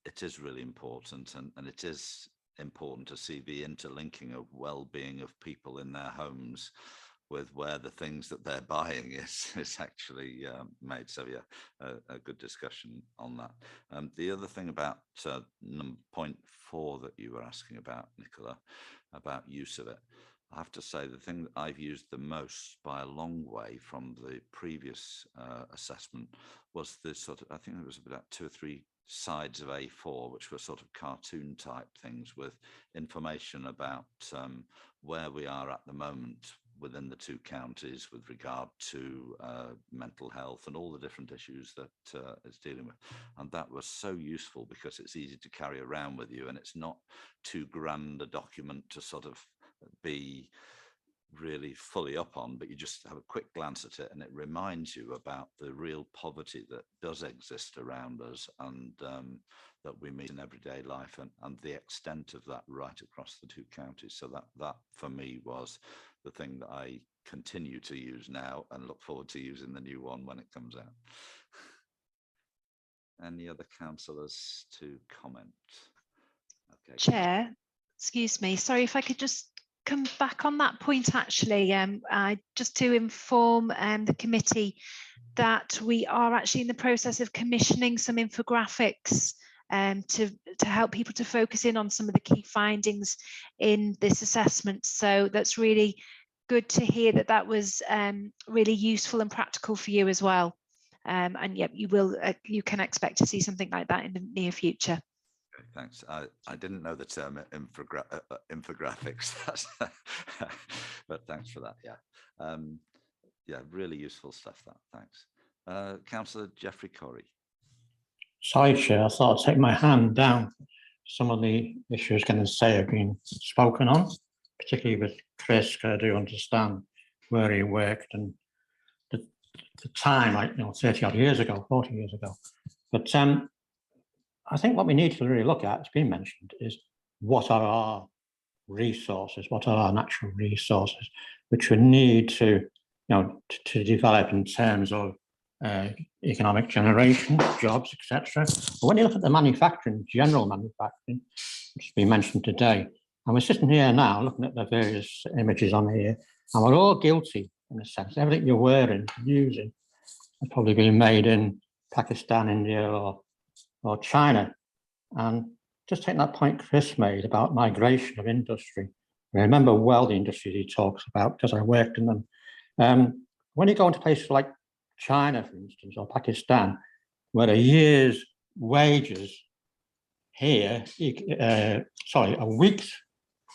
it is really important, and it is important to see the interlinking of well-being of people in their homes with where the things that they're buying is actually made. So yeah, a good discussion on that. The other thing about point 4 that you were asking about, Nicola, about use of it, I have to say the thing that I've used the most by a long way from the previous assessment was the sort of, I think it was about 2 or 3 sides of A4, which were sort of cartoon type things with information about where we are at the moment within the 2 counties with regard to mental health and all the different issues that it's dealing with. And that was so useful because it's easy to carry around with you, and it's not too grand a document to sort of be really fully up on, but you just have a quick glance at it and it reminds you about the real poverty that does exist around us and that we meet in everyday life, and the extent of that right across the 2 counties. So that for me was the thing that I continue to use now and look forward to using the new one when it comes out. Any other councillors to comment? Okay. Chair, excuse me, sorry if I could just come back on that point, actually, just to inform the committee that we are actually in the process of commissioning some infographics to help people to focus in on some of the key findings in this assessment. So that's really good to hear that that was really useful and practical for you as well. And yep, you can expect to see something like that in the near future. Thanks. I didn't know the term infographics, but thanks for that. Yeah, yeah, really useful stuff. That thanks, Councillor Jeffrey Corrie. Sorry, Chair. I thought I'd take my hand down. Some of the issues going to say have been spoken on, particularly with Chris. I do understand where he worked and the time, 30 odd years ago, 40 years ago. But I think what we need to really look at, it's been mentioned, is what are our resources, what are our natural resources, which we need to, to develop in terms of economic generation, jobs, etc. But when you look at the manufacturing, general manufacturing, which has been mentioned today, and we're sitting here now looking at the various images on here, and we're all guilty in a sense. Everything you're wearing, using, has probably been made in Pakistan, India, or China. And just take that point Chris made about migration of industry. I remember well the industries he talks about because I worked in them. When you go into places like China, for instance, or Pakistan, where a year's wages here, a week's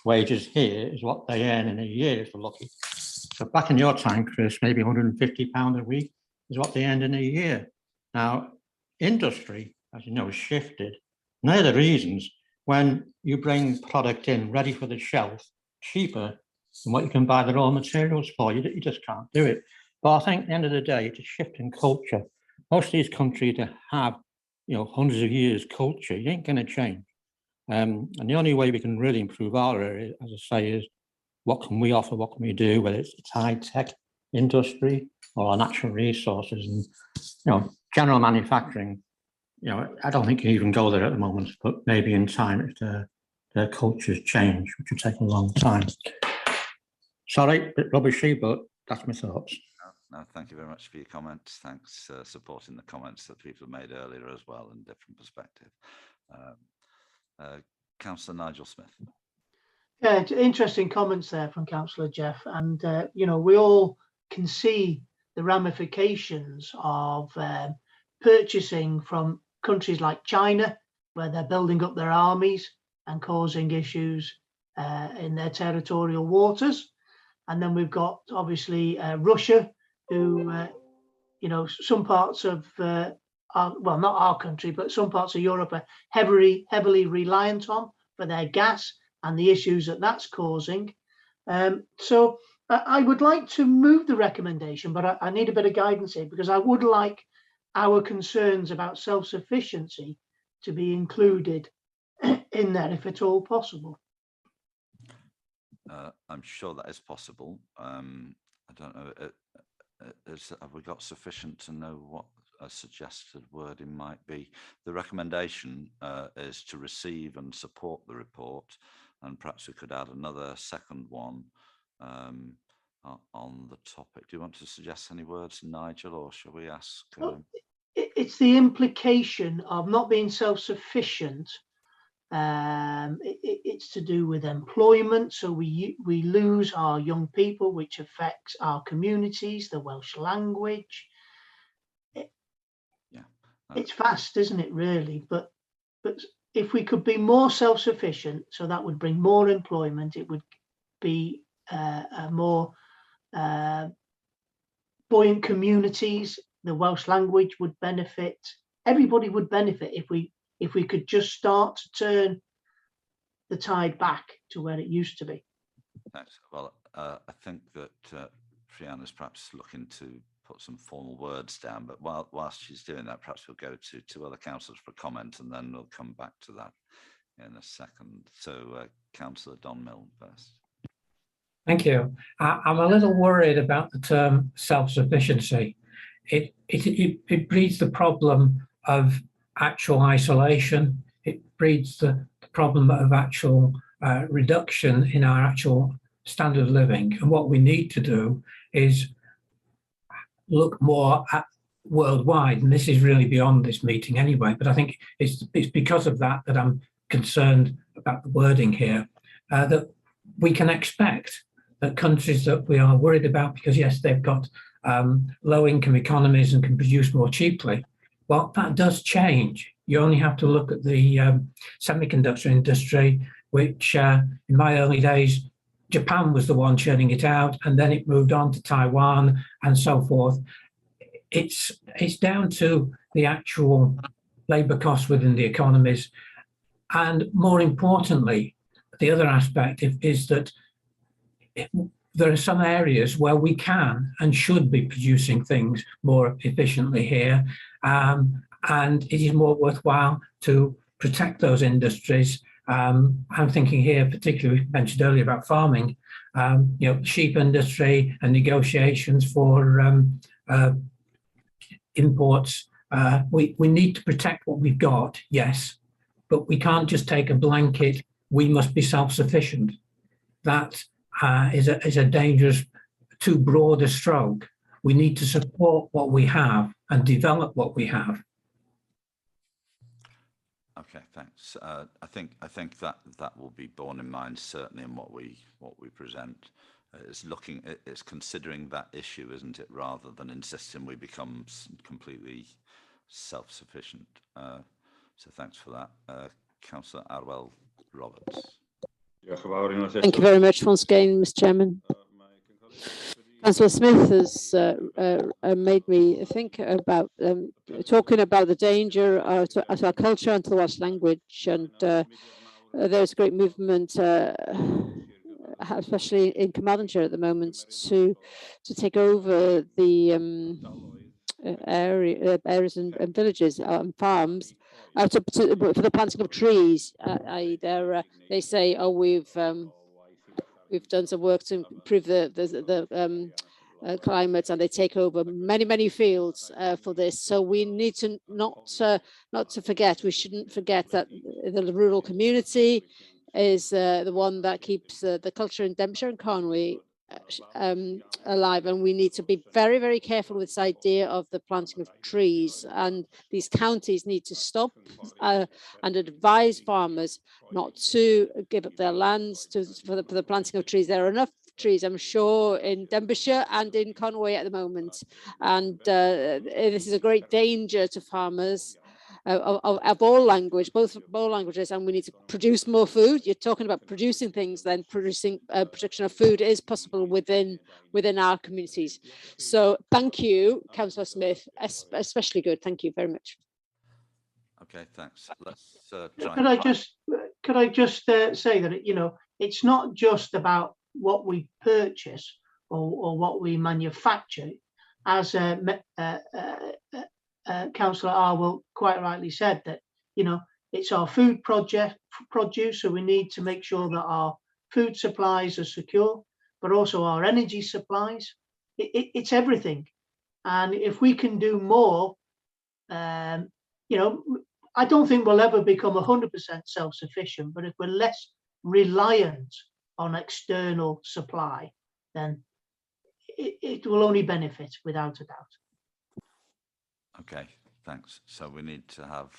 wages here is what they earn in a year if they're lucky. So back in your time, Chris, maybe £150 a week is what they earned in a year. Now, industry, as you know, has shifted. One of the reasons when you bring product in ready for the shelf, cheaper than what you can buy the raw materials for, you just can't do it. But I think at the end of the day, it's a shift in culture. Most of these countries that have, hundreds of years culture, you ain't going to change. And the only way we can really improve our area, as I say, is what can we offer, what can we do, whether it's high-tech industry or our natural resources. And, general manufacturing, I don't think you even go there at the moment, but maybe in time, if the cultures change, which will take a long time. Sorry, a bit rubbishy, but that's my thoughts. No, thank you very much for your comments. Thanks supporting the comments that people made earlier as well in different perspective. Councillor Nigel Smith. Yeah, interesting comments there from Councillor Jeff. And, we all can see the ramifications of purchasing from countries like China, where they're building up their armies and causing issues in their territorial waters. And then we've got, obviously, Russia, who, some parts of, well, not our country, but some parts of Europe are heavily reliant on for their gas and the issues that that's causing. So I would like to move the recommendation, but I need a bit of guidance here, because I would like our concerns about self-sufficiency to be included in there, if at all possible. I'm sure that is possible. I don't know. Have we got sufficient to know what a suggested wording might be? The recommendation is to receive and support the report, and perhaps we could add another second one on the topic. Do you want to suggest any words, Nigel, or shall we ask? It's the implication of not being self-sufficient. It's to do with employment, so we lose our young people, which affects our communities, the Welsh language. It's vast, isn't it, really? But if we could be more self-sufficient, so that would bring more employment, it would be more buoyant communities. The Welsh language would benefit. Everybody would benefit if we could just start to turn the tide back to where it used to be. Thanks. Well, I think that Priyan is perhaps looking to put some formal words down, but whilst she's doing that, perhaps we'll go to two other councillors for comment, and then we'll come back to that in a second. So Councillor Don Milne first. Thank you. I'm a little worried about the term self-sufficiency. It breeds the problem of actual isolation. It breeds the problem of actual reduction in our actual standard of living. And what we need to do is look more at worldwide. And this is really beyond this meeting anyway, but I think it's because of that that I'm concerned about the wording here, that we can expect that countries that we are worried about, because yes, they've got low income economies and can produce more cheaply. Well, that does change. You only have to look at the semiconductor industry, which in my early days, Japan was the one churning it out, and then it moved on to Taiwan and so forth. It's down to the actual labour costs within the economies. And more importantly, the other aspect is that there are some areas where we can and should be producing things more efficiently here. And it is more worthwhile to protect those industries. I'm thinking here, particularly mentioned earlier about farming, sheep industry and negotiations for imports. We need to protect what we've got, yes, but we can't just take a blanket, we must be self-sufficient. That is a dangerous, too broad a stroke. We need to support what we have and develop what we have. Okay, thanks. I think that will be borne in mind certainly in what we present. It's considering that issue, isn't it, rather than insisting we become completely self-sufficient. So thanks for that. Councillor Arwell Roberts. Thank you very much once again, Mr. Chairman. Councillor Smith has made me think about talking about the danger to our culture and to the Welsh language, and there's a great movement, especially in Carmarthenshire at the moment, to take over the areas and villages and farms for the planting of trees. They say, oh, we've done some work to improve the climate, and they take over many fields for this. So we need to not to forget. We shouldn't forget that the rural community is the one that keeps the culture in Denbighshire and Conwy alive, and we need to be very careful with this idea of the planting of trees, and these counties need to stop and advise farmers not to give up their lands for the planting of trees. There are enough trees, I'm sure, in Denbighshire and in Conwy at the moment, and this is a great danger to farmers of all languages, and we need to produce more food. You're talking about producing things, then production of food is possible within our communities. So thank you, Councillor Smith, especially good. Thank you very much. Okay, thanks. Let's could I just say that it's not just about what we purchase or what we manufacture, as Councillor Arwell quite rightly said, that it's our food produce, so we need to make sure that our food supplies are secure, but also our energy supplies. It's everything, and if we can do more, I don't think we'll ever become 100% self-sufficient, but if we're less reliant on external supply, then it will only benefit, without a doubt. Okay, thanks. So we need to have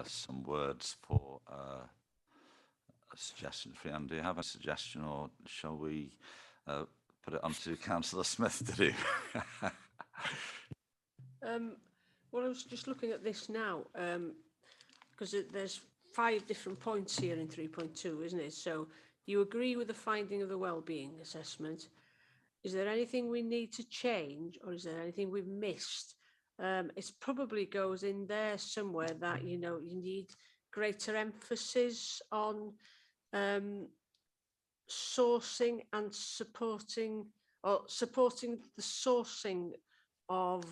some words for a suggestion. Fiona, do you have a suggestion, or shall we put it on to Councillor Smith to do? Well, I was just looking at this now, because there's 5 different points here in 3.2, isn't it? So you agree with the finding of the wellbeing assessment. Is there anything we need to change, or is there anything we've missed? It probably goes in there somewhere that you need greater emphasis on sourcing and supporting the sourcing of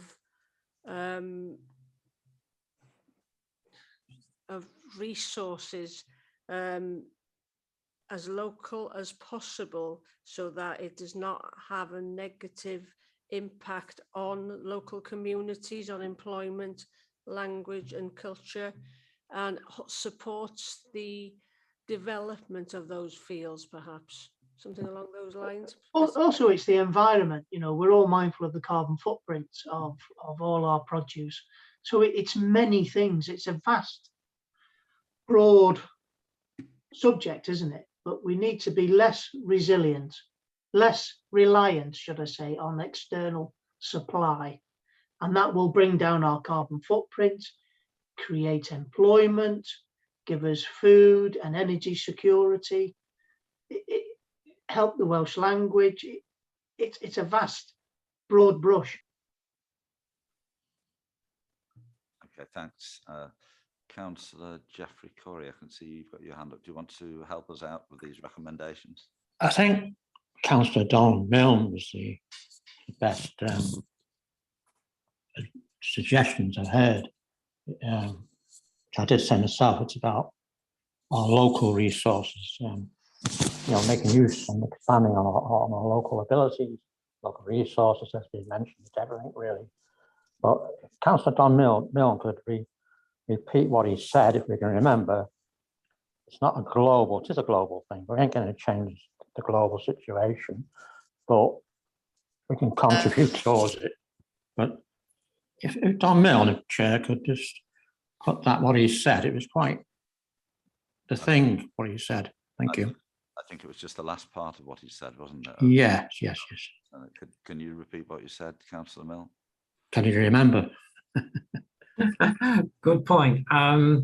resources as local as possible, so that it does not have a negative impact on local communities, on employment, language and culture, and supports the development of those fields, perhaps something along those lines. Also, it's the environment. We're all mindful of the carbon footprints of all our produce, so it's many things. It's a vast, broad subject, isn't it? But we need to be less resilient, less reliant, should I say, on external supply, and that will bring down our carbon footprint, create employment, give us food and energy security, help the Welsh language. It's a vast, broad brush. Okay, thanks. Councillor Geoffrey Corey, I can see you've got your hand up. Do you want to help us out with these recommendations? I think Councillor Don Milne was the best suggestions I've heard. I did say myself, it's about our local resources, making use and expanding on our local abilities, local resources, as we mentioned, everything really. But if Councillor Don Milne could repeat what he said, if we can remember, it's not a global, it is a global thing. We ain't going to change the global situation, but we can contribute towards it. But if Don Milne, if Chair, could just put that, what he said, it was quite the thing, what he said. Thank you. I think it was just the last part of what he said, wasn't it? Yes. Can you repeat what you said, Councillor Milne? Can you remember? Good point. I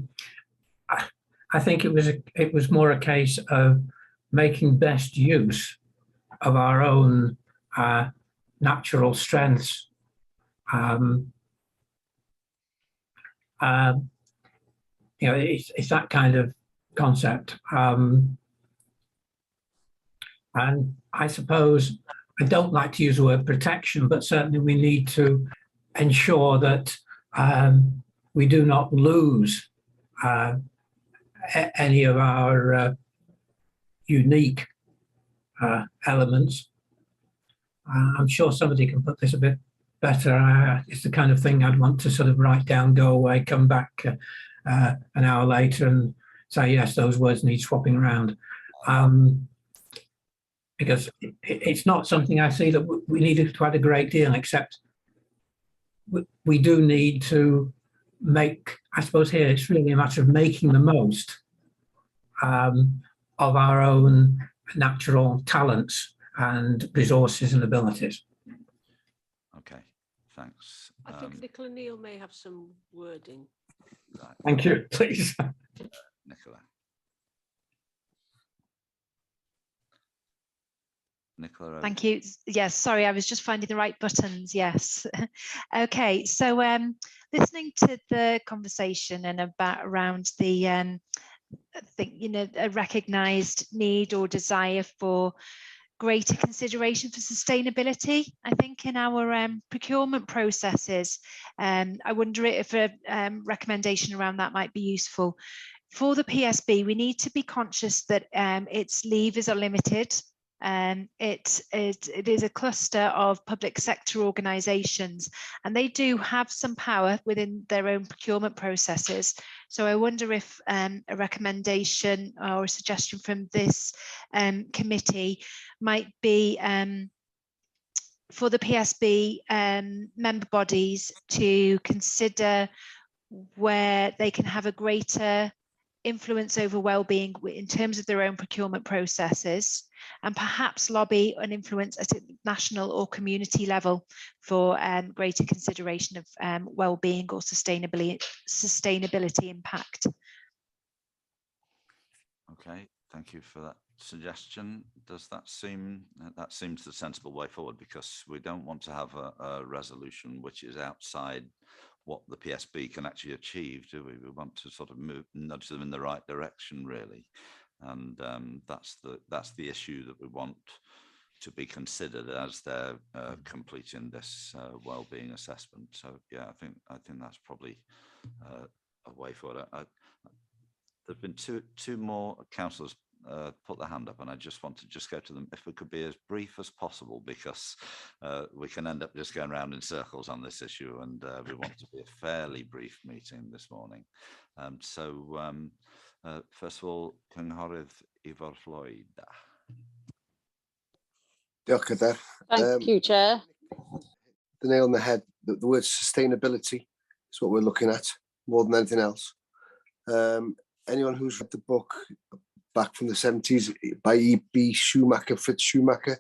think it was more a case of making best use of our own natural strengths. It's that kind of concept. And I suppose I don't like to use the word protection, but certainly we need to ensure that we do not lose any of our unique elements. I'm sure somebody can put this a bit better. It's the kind of thing I'd want to sort of write down, go away, come back an hour later and say, yes, those words need swapping around. Because it's not something I see that we need to add a great deal, except we do need to make, I suppose here it's really a matter of making the most of our own natural talents and resources and abilities. Okay, thanks. I think Nicola Neal may have some wording. Right. Thank you, please. Nicola. Thank you. Yes, sorry, I was just finding the right buttons. Yes. Okay, so listening to the conversation and around the I think, a recognised need or desire for greater consideration for sustainability, I think, in our procurement processes. I wonder if a recommendation around that might be useful. For the PSB, we need to be conscious that its levers are limited. It is a cluster of public sector organisations, and they do have some power within their own procurement processes. So I wonder if a recommendation or a suggestion from this committee might be for the PSB member bodies to consider where they can have a greater influence over well-being in terms of their own procurement processes, and perhaps lobby and influence at a national or community level for greater consideration of well-being or sustainability impact. Okay, thank you for that suggestion. Does that seems the sensible way forward, because we don't want to have a resolution which is outside what the PSB can actually achieve, do we? We want to sort of nudge them in the right direction, really, and that's the issue that we want to be considered as they're completing this well-being assessment. So yeah, I think that's probably a way forward. There've been two more councillors put their hand up, and I just want to go to them if we could be as brief as possible, because we can end up just going around in circles on this issue, and we want to be a fairly brief meeting this morning. First of all, Cynghorydd Ifor Floyd. Thank you, Chair. The nail on the head, the word sustainability is what we're looking at more than anything else. Anyone who's read the book back from the 70s by E.B. Schumacher, Fritz Schumacher,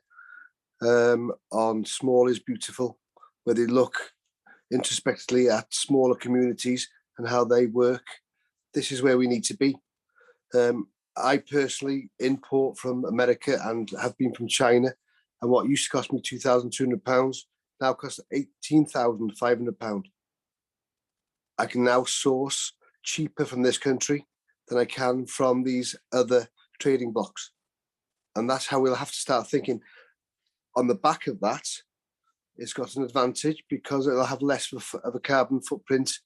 on Small is Beautiful, where they look introspectively at smaller communities and how they work, this is where we need to be. I personally import from America and have been from China, and what used to cost me £2,200 now costs £18,500. I can now source cheaper from this country than I can from these other trading blocks. And that's how we'll have to start thinking. On the back of that, it's got an advantage because it'll have less of a carbon footprint,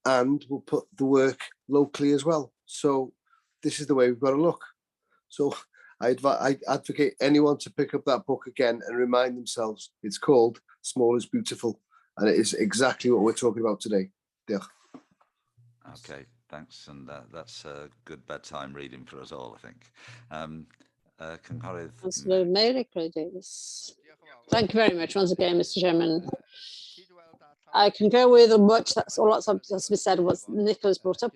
and we'll put the work locally as well. So this is the way we've got to look. So I advocate anyone to pick up that book again and remind themselves it's called Small is Beautiful, and it is exactly what we're talking about today. Diolch. Okay, thanks, and that's a good bedtime reading for us all, I think. Cynghorydd Councillor Mary Davis. Thank you very much once again, Mr. Chairman. I concur with much that's been said. What Nicola's brought up,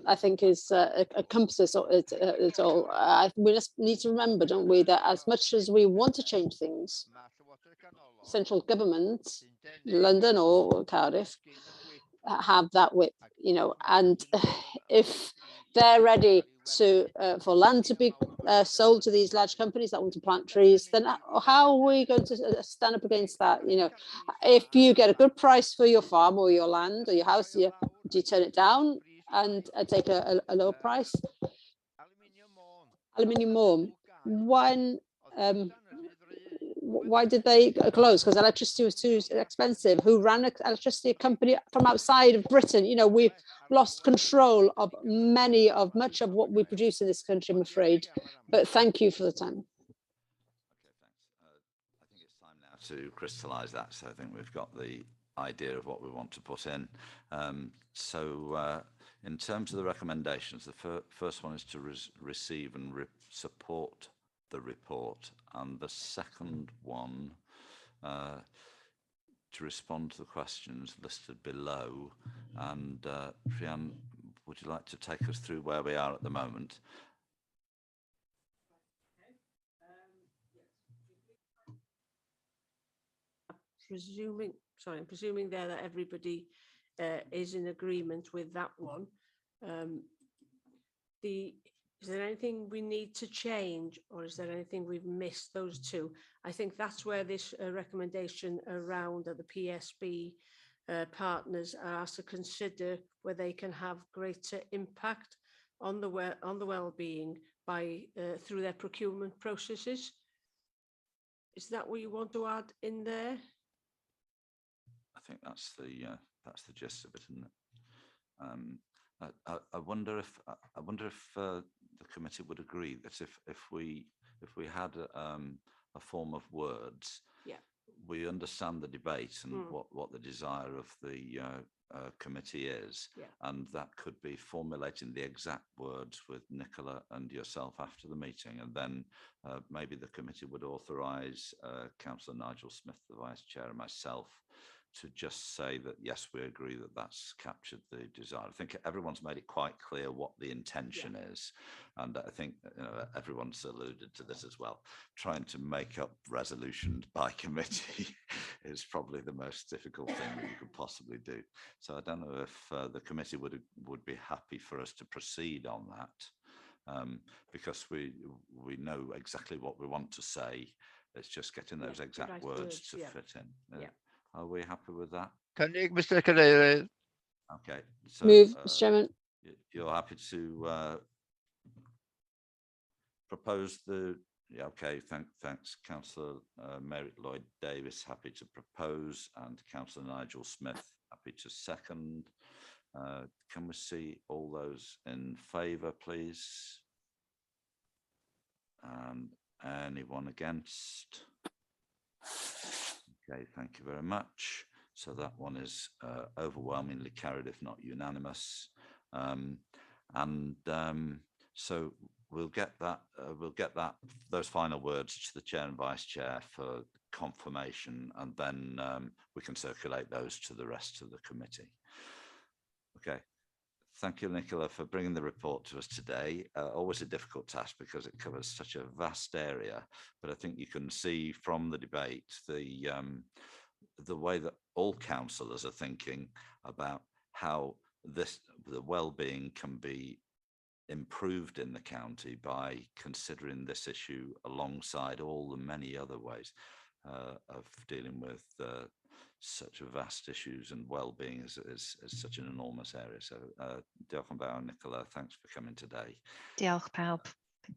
I think, is encompasses it all. We just need to remember, don't we, that as much as we want to change things, central government, London or Cardiff, have that whip, you know, and if they're ready to for land to be sold to these large companies that want to plant trees, then how are we going to stand up against that? You know, if you get a good price for your farm or your land or your house, do you turn it down and take a low price? Aluminium Mome, when why did they close? Because electricity was too expensive. Who ran an electricity company from outside of Britain? You know, we've lost control of much of what we produce in this country, I'm afraid. But thank you for the time. Okay, thanks. I think it's time now to crystallise that. So I think we've got the idea of what we want to put in. In terms of the recommendations, the first one is to receive and support the report, and the second one to respond to the questions listed below. And Priyan, would you like to take us through where we are at the moment? I'm presuming there that everybody is in agreement with that one. Is there anything we need to change, or is there anything we've missed? Those two, I think that's where this recommendation around the PSB partners are asked to consider where they can have greater impact on the well-being by through their procurement processes. Is that what you want to add in there? I think that's the gist of it, isn't it? I wonder if the committee would agree that if we had a form of words, yeah, we understand the debate and what the desire of the committee is, yeah, and that could be formulating the exact words with Nicola and yourself after the meeting, and then maybe the committee would authorise Councillor Nigel Smith, the Vice Chair, and myself to just say that yes, we agree that that's captured the desire. I think everyone's made it quite clear what the intention is, and I think everyone's alluded to this as well. Trying to make up resolutions by committee is probably the most difficult thing that you could possibly do. So I don't know if the committee would be happy for us to proceed on that, because we know exactly what we want to say. It's just getting those exact words to fit in. Are we happy with that? Mr. Cadere. Okay. So, move, Mr. Chairman. You're happy to propose the? Yeah. Okay. Thanks, Councillor Mary Lloyd Davis, happy to propose, and Councillor Nigel Smith, happy to second. Can we see all those in favour, please? And anyone against? Okay, thank you very much. So that one is overwhelmingly carried, if not unanimous. So we'll get those final words to the Chair and Vice Chair for confirmation, and then we can circulate those to the rest of the committee. Okay. Thank you, Nicola, for bringing the report to us today. Always a difficult task because it covers such a vast area, but I think you can see from the debate the way that all councillors are thinking about how the well-being can be improved in the county by considering this issue alongside all the many other ways of dealing with such vast issues, and well-being is such an enormous area. So diolch yn fawr, Nicola, thanks for coming today. Diolch pawb.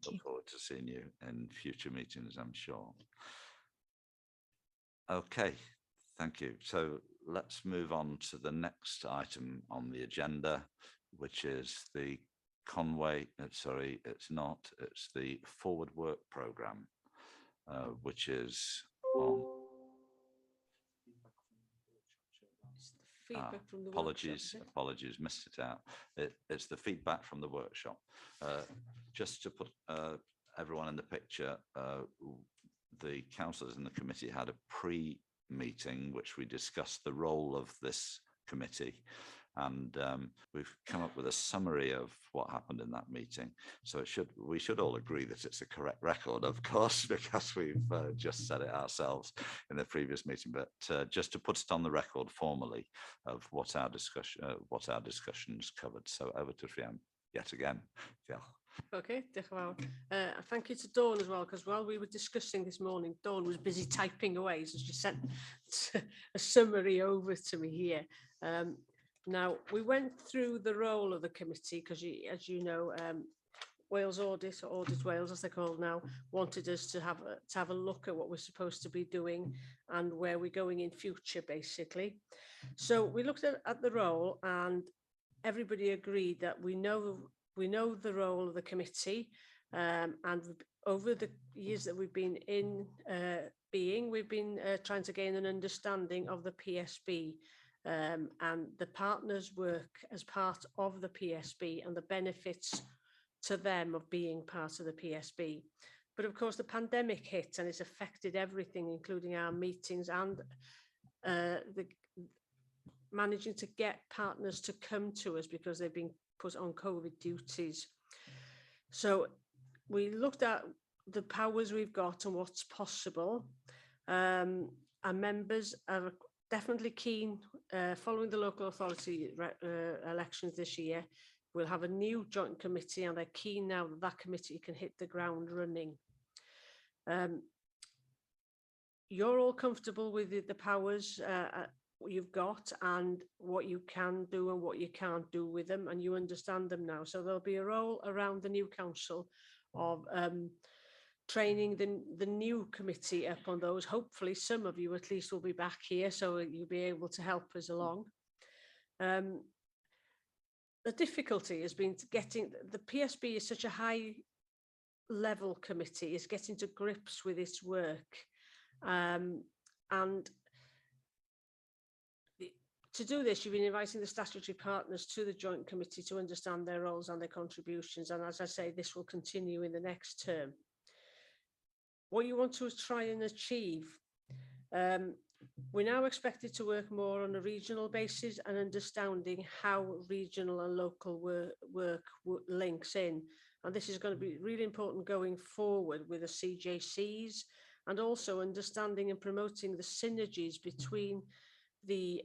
Look forward to seeing you in future meetings, I'm sure. Okay, thank you. So let's move on to the next item on the agenda, which is the Conwy, sorry, it's the Forward Work Programme, which is on. feedback from the apologies, workshop, apologies, missed it out. It's the feedback from the workshop. Just to put everyone in the picture, the councillors in the committee had a pre-meeting which we discussed the role of this committee, and we've come up with a summary of what happened in that meeting. So we should all agree that it's a correct record, of course, because we've just said it ourselves in the previous meeting. But just to put it on the record formally of what our discussions covered. So over to Fiam yet again. Yeah. Okay, diolch yn fawr. Thank you to Dawn as well, because while we were discussing this morning, Dawn was busy typing away, so she sent a summary over to me here. Now, we went through the role of the committee, because as you know, Wales Audit, or Audit Wales as they're called now, wanted us to have a look at what we're supposed to be doing and where we're going in future, basically. So we looked at the role, and everybody agreed that we know the role of the committee, and over the years that we've been we've been trying to gain an understanding of the PSB and the partners work as part of the PSB and the benefits to them of being part of the PSB. But of course the pandemic hit and it's affected everything, including our meetings and managing to get partners to come to us because they've been put on COVID duties. So we looked at the powers we've got and what's possible. Our members are definitely keen, following the local authority elections this year, we'll have a new joint committee and they're keen now that that committee can hit the ground running. You're all comfortable with the powers you've got and what you can do and what you can't do with them, and you understand them now. So there'll be a role around the new council of training the new committee up on those. Hopefully some of you at least will be back here, so you'll be able to help us along. The difficulty has been getting the PSB is such a high level committee, is getting to grips with its work, and to do this, you've been inviting the statutory partners to the joint committee to understand their roles and their contributions. And as I say, this will continue in the next term. What you want to try and achieve, we're now expected to work more on a regional basis and understanding how regional and local work links in. And this is going to be really important going forward with the CJCs, and also understanding and promoting the synergies between the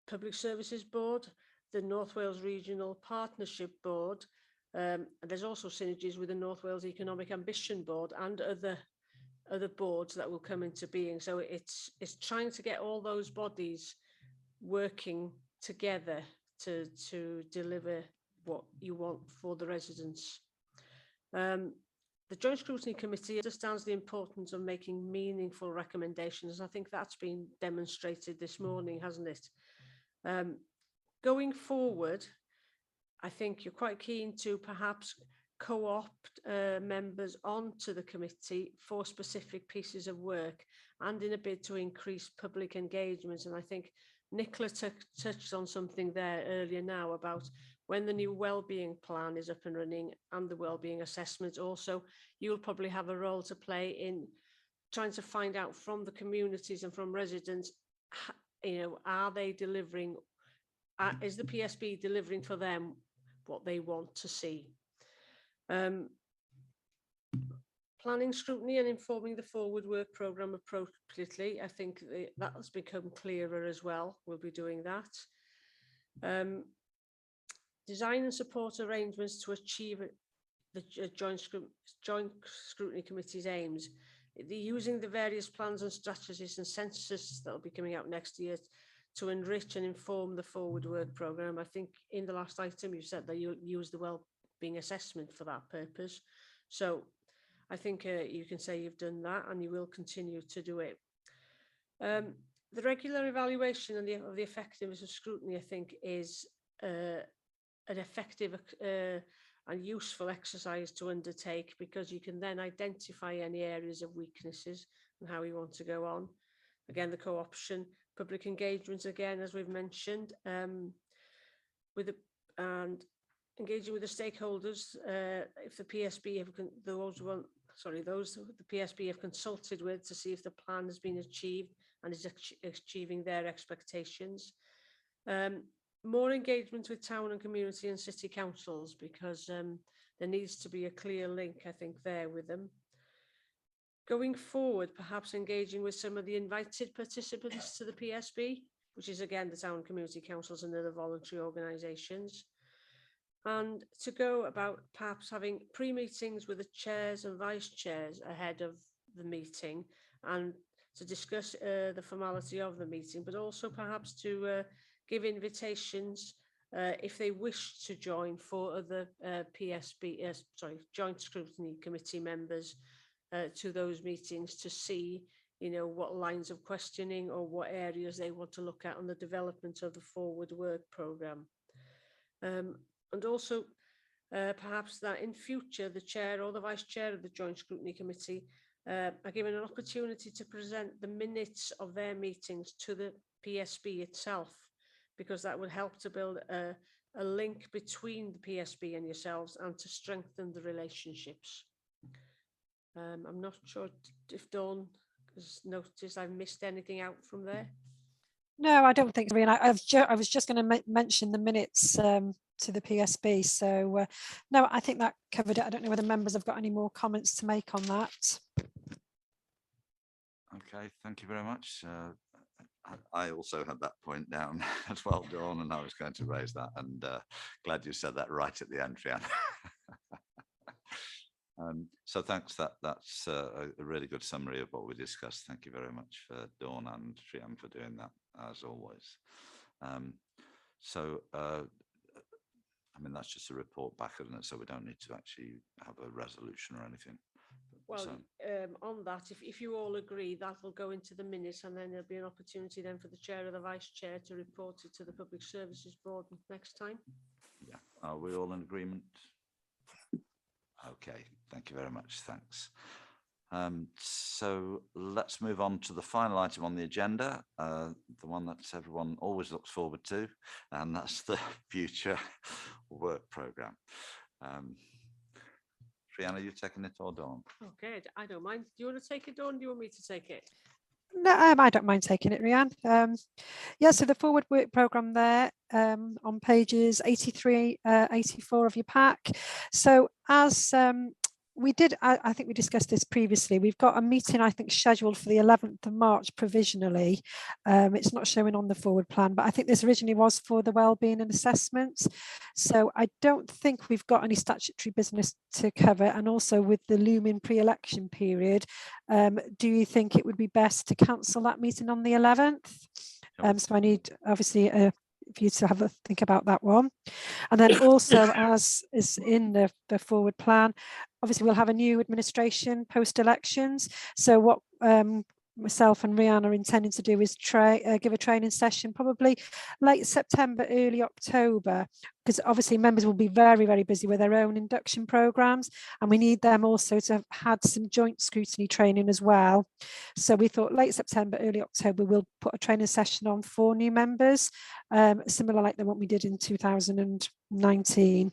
Public Services Board, the North Wales Regional Partnership Board, and there's also synergies with the North Wales Economic Ambition Board and other boards that will come into being. So it's trying to get all those bodies working together to deliver what you want for the residents. The Joint Scrutiny Committee understands the importance of making meaningful recommendations. I think that's been demonstrated this morning, hasn't it? Going forward, I think you're quite keen to perhaps co-opt members onto the committee for specific pieces of work and in a bid to increase public engagement. And I think Nicola touched on something there earlier now about when the new wellbeing plan is up and running and the wellbeing assessment. Also, you'll probably have a role to play in trying to find out from the communities and from residents, are they delivering, is the PSB delivering for them what they want to see? Planning scrutiny and informing the forward work programme appropriately. I think that has become clearer as well. We'll be doing that. Design and support arrangements to achieve the Joint Scrutiny Committee's aims. Using the various plans and strategies and censuses that will be coming out next year to enrich and inform the forward work programme. I think in the last item you said that you'll use the wellbeing assessment for that purpose. So I think you can say you've done that and you will continue to do it. The regular evaluation of the effectiveness of scrutiny, I think, is an effective and useful exercise to undertake, because you can then identify any areas of weaknesses and how you want to go on. Again, the co-option, public engagement again, as we've mentioned, with the, and engaging with the stakeholders. If the PSB have those the PSB have consulted with to see if the plan has been achieved and is achieving their expectations. More engagement with town and community and city councils, because there needs to be a clear link, I think, there with them. Going forward, perhaps engaging with some of the invited participants to the PSB, which is again the town and community councils and other voluntary organisations. And to go about perhaps having pre-meetings with the chairs and vice chairs ahead of the meeting, and to discuss the formality of the meeting, but also perhaps to give invitations if they wish to join for other joint scrutiny committee members to those meetings, to see, you know, what lines of questioning or what areas they want to look at on the development of the forward work programme. And also perhaps that in future the chair or the vice chair of the Joint Scrutiny Committee are given an opportunity to present the minutes of their meetings to the PSB itself, because that would help to build a link between the PSB and yourselves and to strengthen the relationships. I'm not sure if Dawn has noticed I've missed anything out from there. No, I don't think so. I was just going to mention the minutes to the PSB. So no, I think that covered it. I don't know whether members have got any more comments to make on that. Okay, thank you very much. I also had that point down as well, Dawn, and I was going to raise that, and glad you said that right at the end, Fianna. So thanks, that's a really good summary of what we discussed. Thank you very much for Dawn and Fianna for doing that, as always. I mean, that's just a report back, isn't it? So we don't need to actually have a resolution or anything. Well, on that, if you all agree, that will go into the minutes, and then there'll be an opportunity then for the chair or the vice chair to report it to the Public Services Board next time. Yeah, are we all in agreement? Okay, thank you very much, thanks. So let's move on to the final item on the agenda, the one that everyone always looks forward to, and that's the future work programme. Fianna, you taking it or Dawn? Okay, I don't mind. Do you want to take it, Dawn? Do you want me to take it? No, I don't mind taking it, Rianne. Yeah, so the forward work programme there on pages 83, 84 of your pack. So as we did, I think we discussed this previously, we've got a meeting, I think, scheduled for the 11th of March provisionally. It's not showing on the forward plan, but I think this originally was for the wellbeing and assessments. So I don't think we've got any statutory business to cover. And also with the looming pre-election period, do you think it would be best to cancel that meeting on the 11th? So I need, obviously, for you to have a think about that one. And then also, as is in the forward plan, obviously we'll have a new administration post-elections. So what myself and Rianne are intending to do is give a training session probably late September, early October, because obviously members will be very, very busy with their own induction programmes, and we need them also to have had some joint scrutiny training as well. So we thought late September, early October, we'll put a training session on for new members, similar like the one we did in 2019.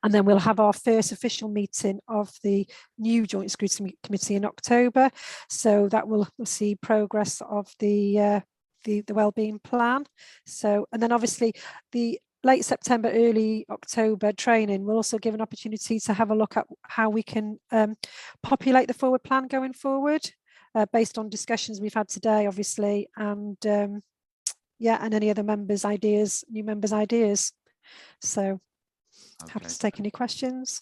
And then we'll have our first official meeting of the new Joint Scrutiny Committee in October. So that will see progress of the wellbeing plan. So, and then obviously the late September, early October training will also give an opportunity to have a look at how we can populate the forward plan going forward, based on discussions we've had today, obviously, and yeah, and any other members' ideas, new members' ideas. So. Okay. Happy to take any questions.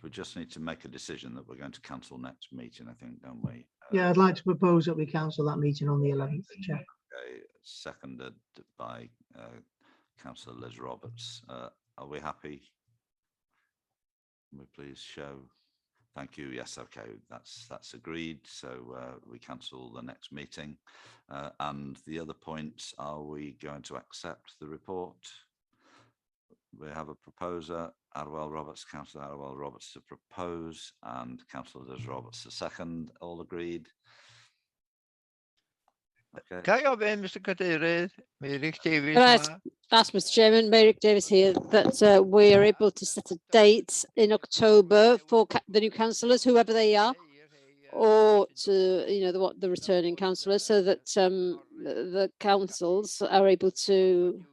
We just need to make a decision that we're going to cancel next meeting, I think, don't we? Yeah, I'd like to propose that we cancel that meeting on the 11th, Chair. Okay, seconded by Councillor Liz Roberts. Are we happy? Can we please show? Thank you. Yes, okay, that's agreed. So we cancel the next meeting. And the other points, are we going to accept the report? We have a proposer, Adwell Roberts, Councillor Adwell Roberts to propose, and Councillor Liz Roberts to second. All agreed? Okay. Can I ofyn, Mr Cadeirydd, Meirig Davies Can I yma? ask Mr Chairman, Mary Davis here, that we are able to set a date in October for the new councillors, whoever they are, or to, you know, the returning councillors, so that the councils are able to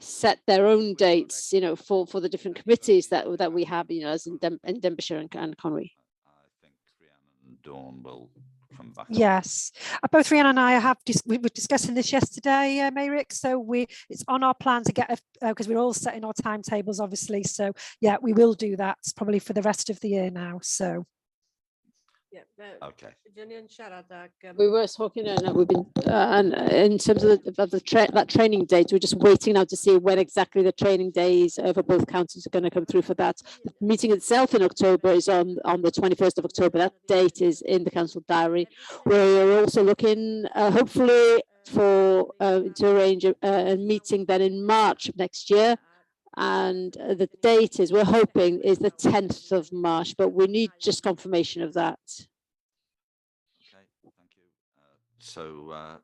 set their own dates, you know, for the different committees that we have, you know, as in Denbighshire and Conwy. I think Rhiannon and Dawn will come back. Yes, both Rhiannon and I have we were discussing this yesterday, Mayrick. So it's on our plan to get because we're all setting our timetables, obviously. So yeah, we will do that probably for the rest of the year now. So yeah, Okay. We were talking, and we've been, and in terms of that training date, we're just waiting now to see when exactly the training days for both councils are going to come through for that. The meeting itself in October is on the 21st of October. That date is in the council diary. We're also looking, hopefully, to arrange a meeting then in March of next year. And the date is, we're hoping, is the 10th of March, but we need just confirmation of that. Okay, thank you. So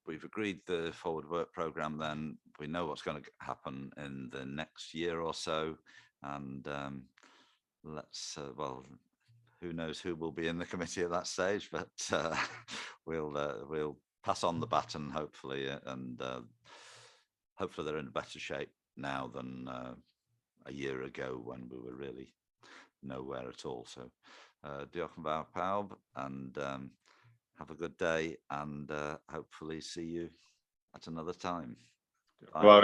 we've agreed the forward work programme. Then we know what's going to happen in the next year or so, and let's well, who knows who will be in the committee at that stage, but we'll pass on the baton, hopefully, and hopefully they're in better shape now than a year ago when we were really nowhere at all. So diolch yn fawr pawb, and have a good day, and hopefully see you at another time. Bye. Well,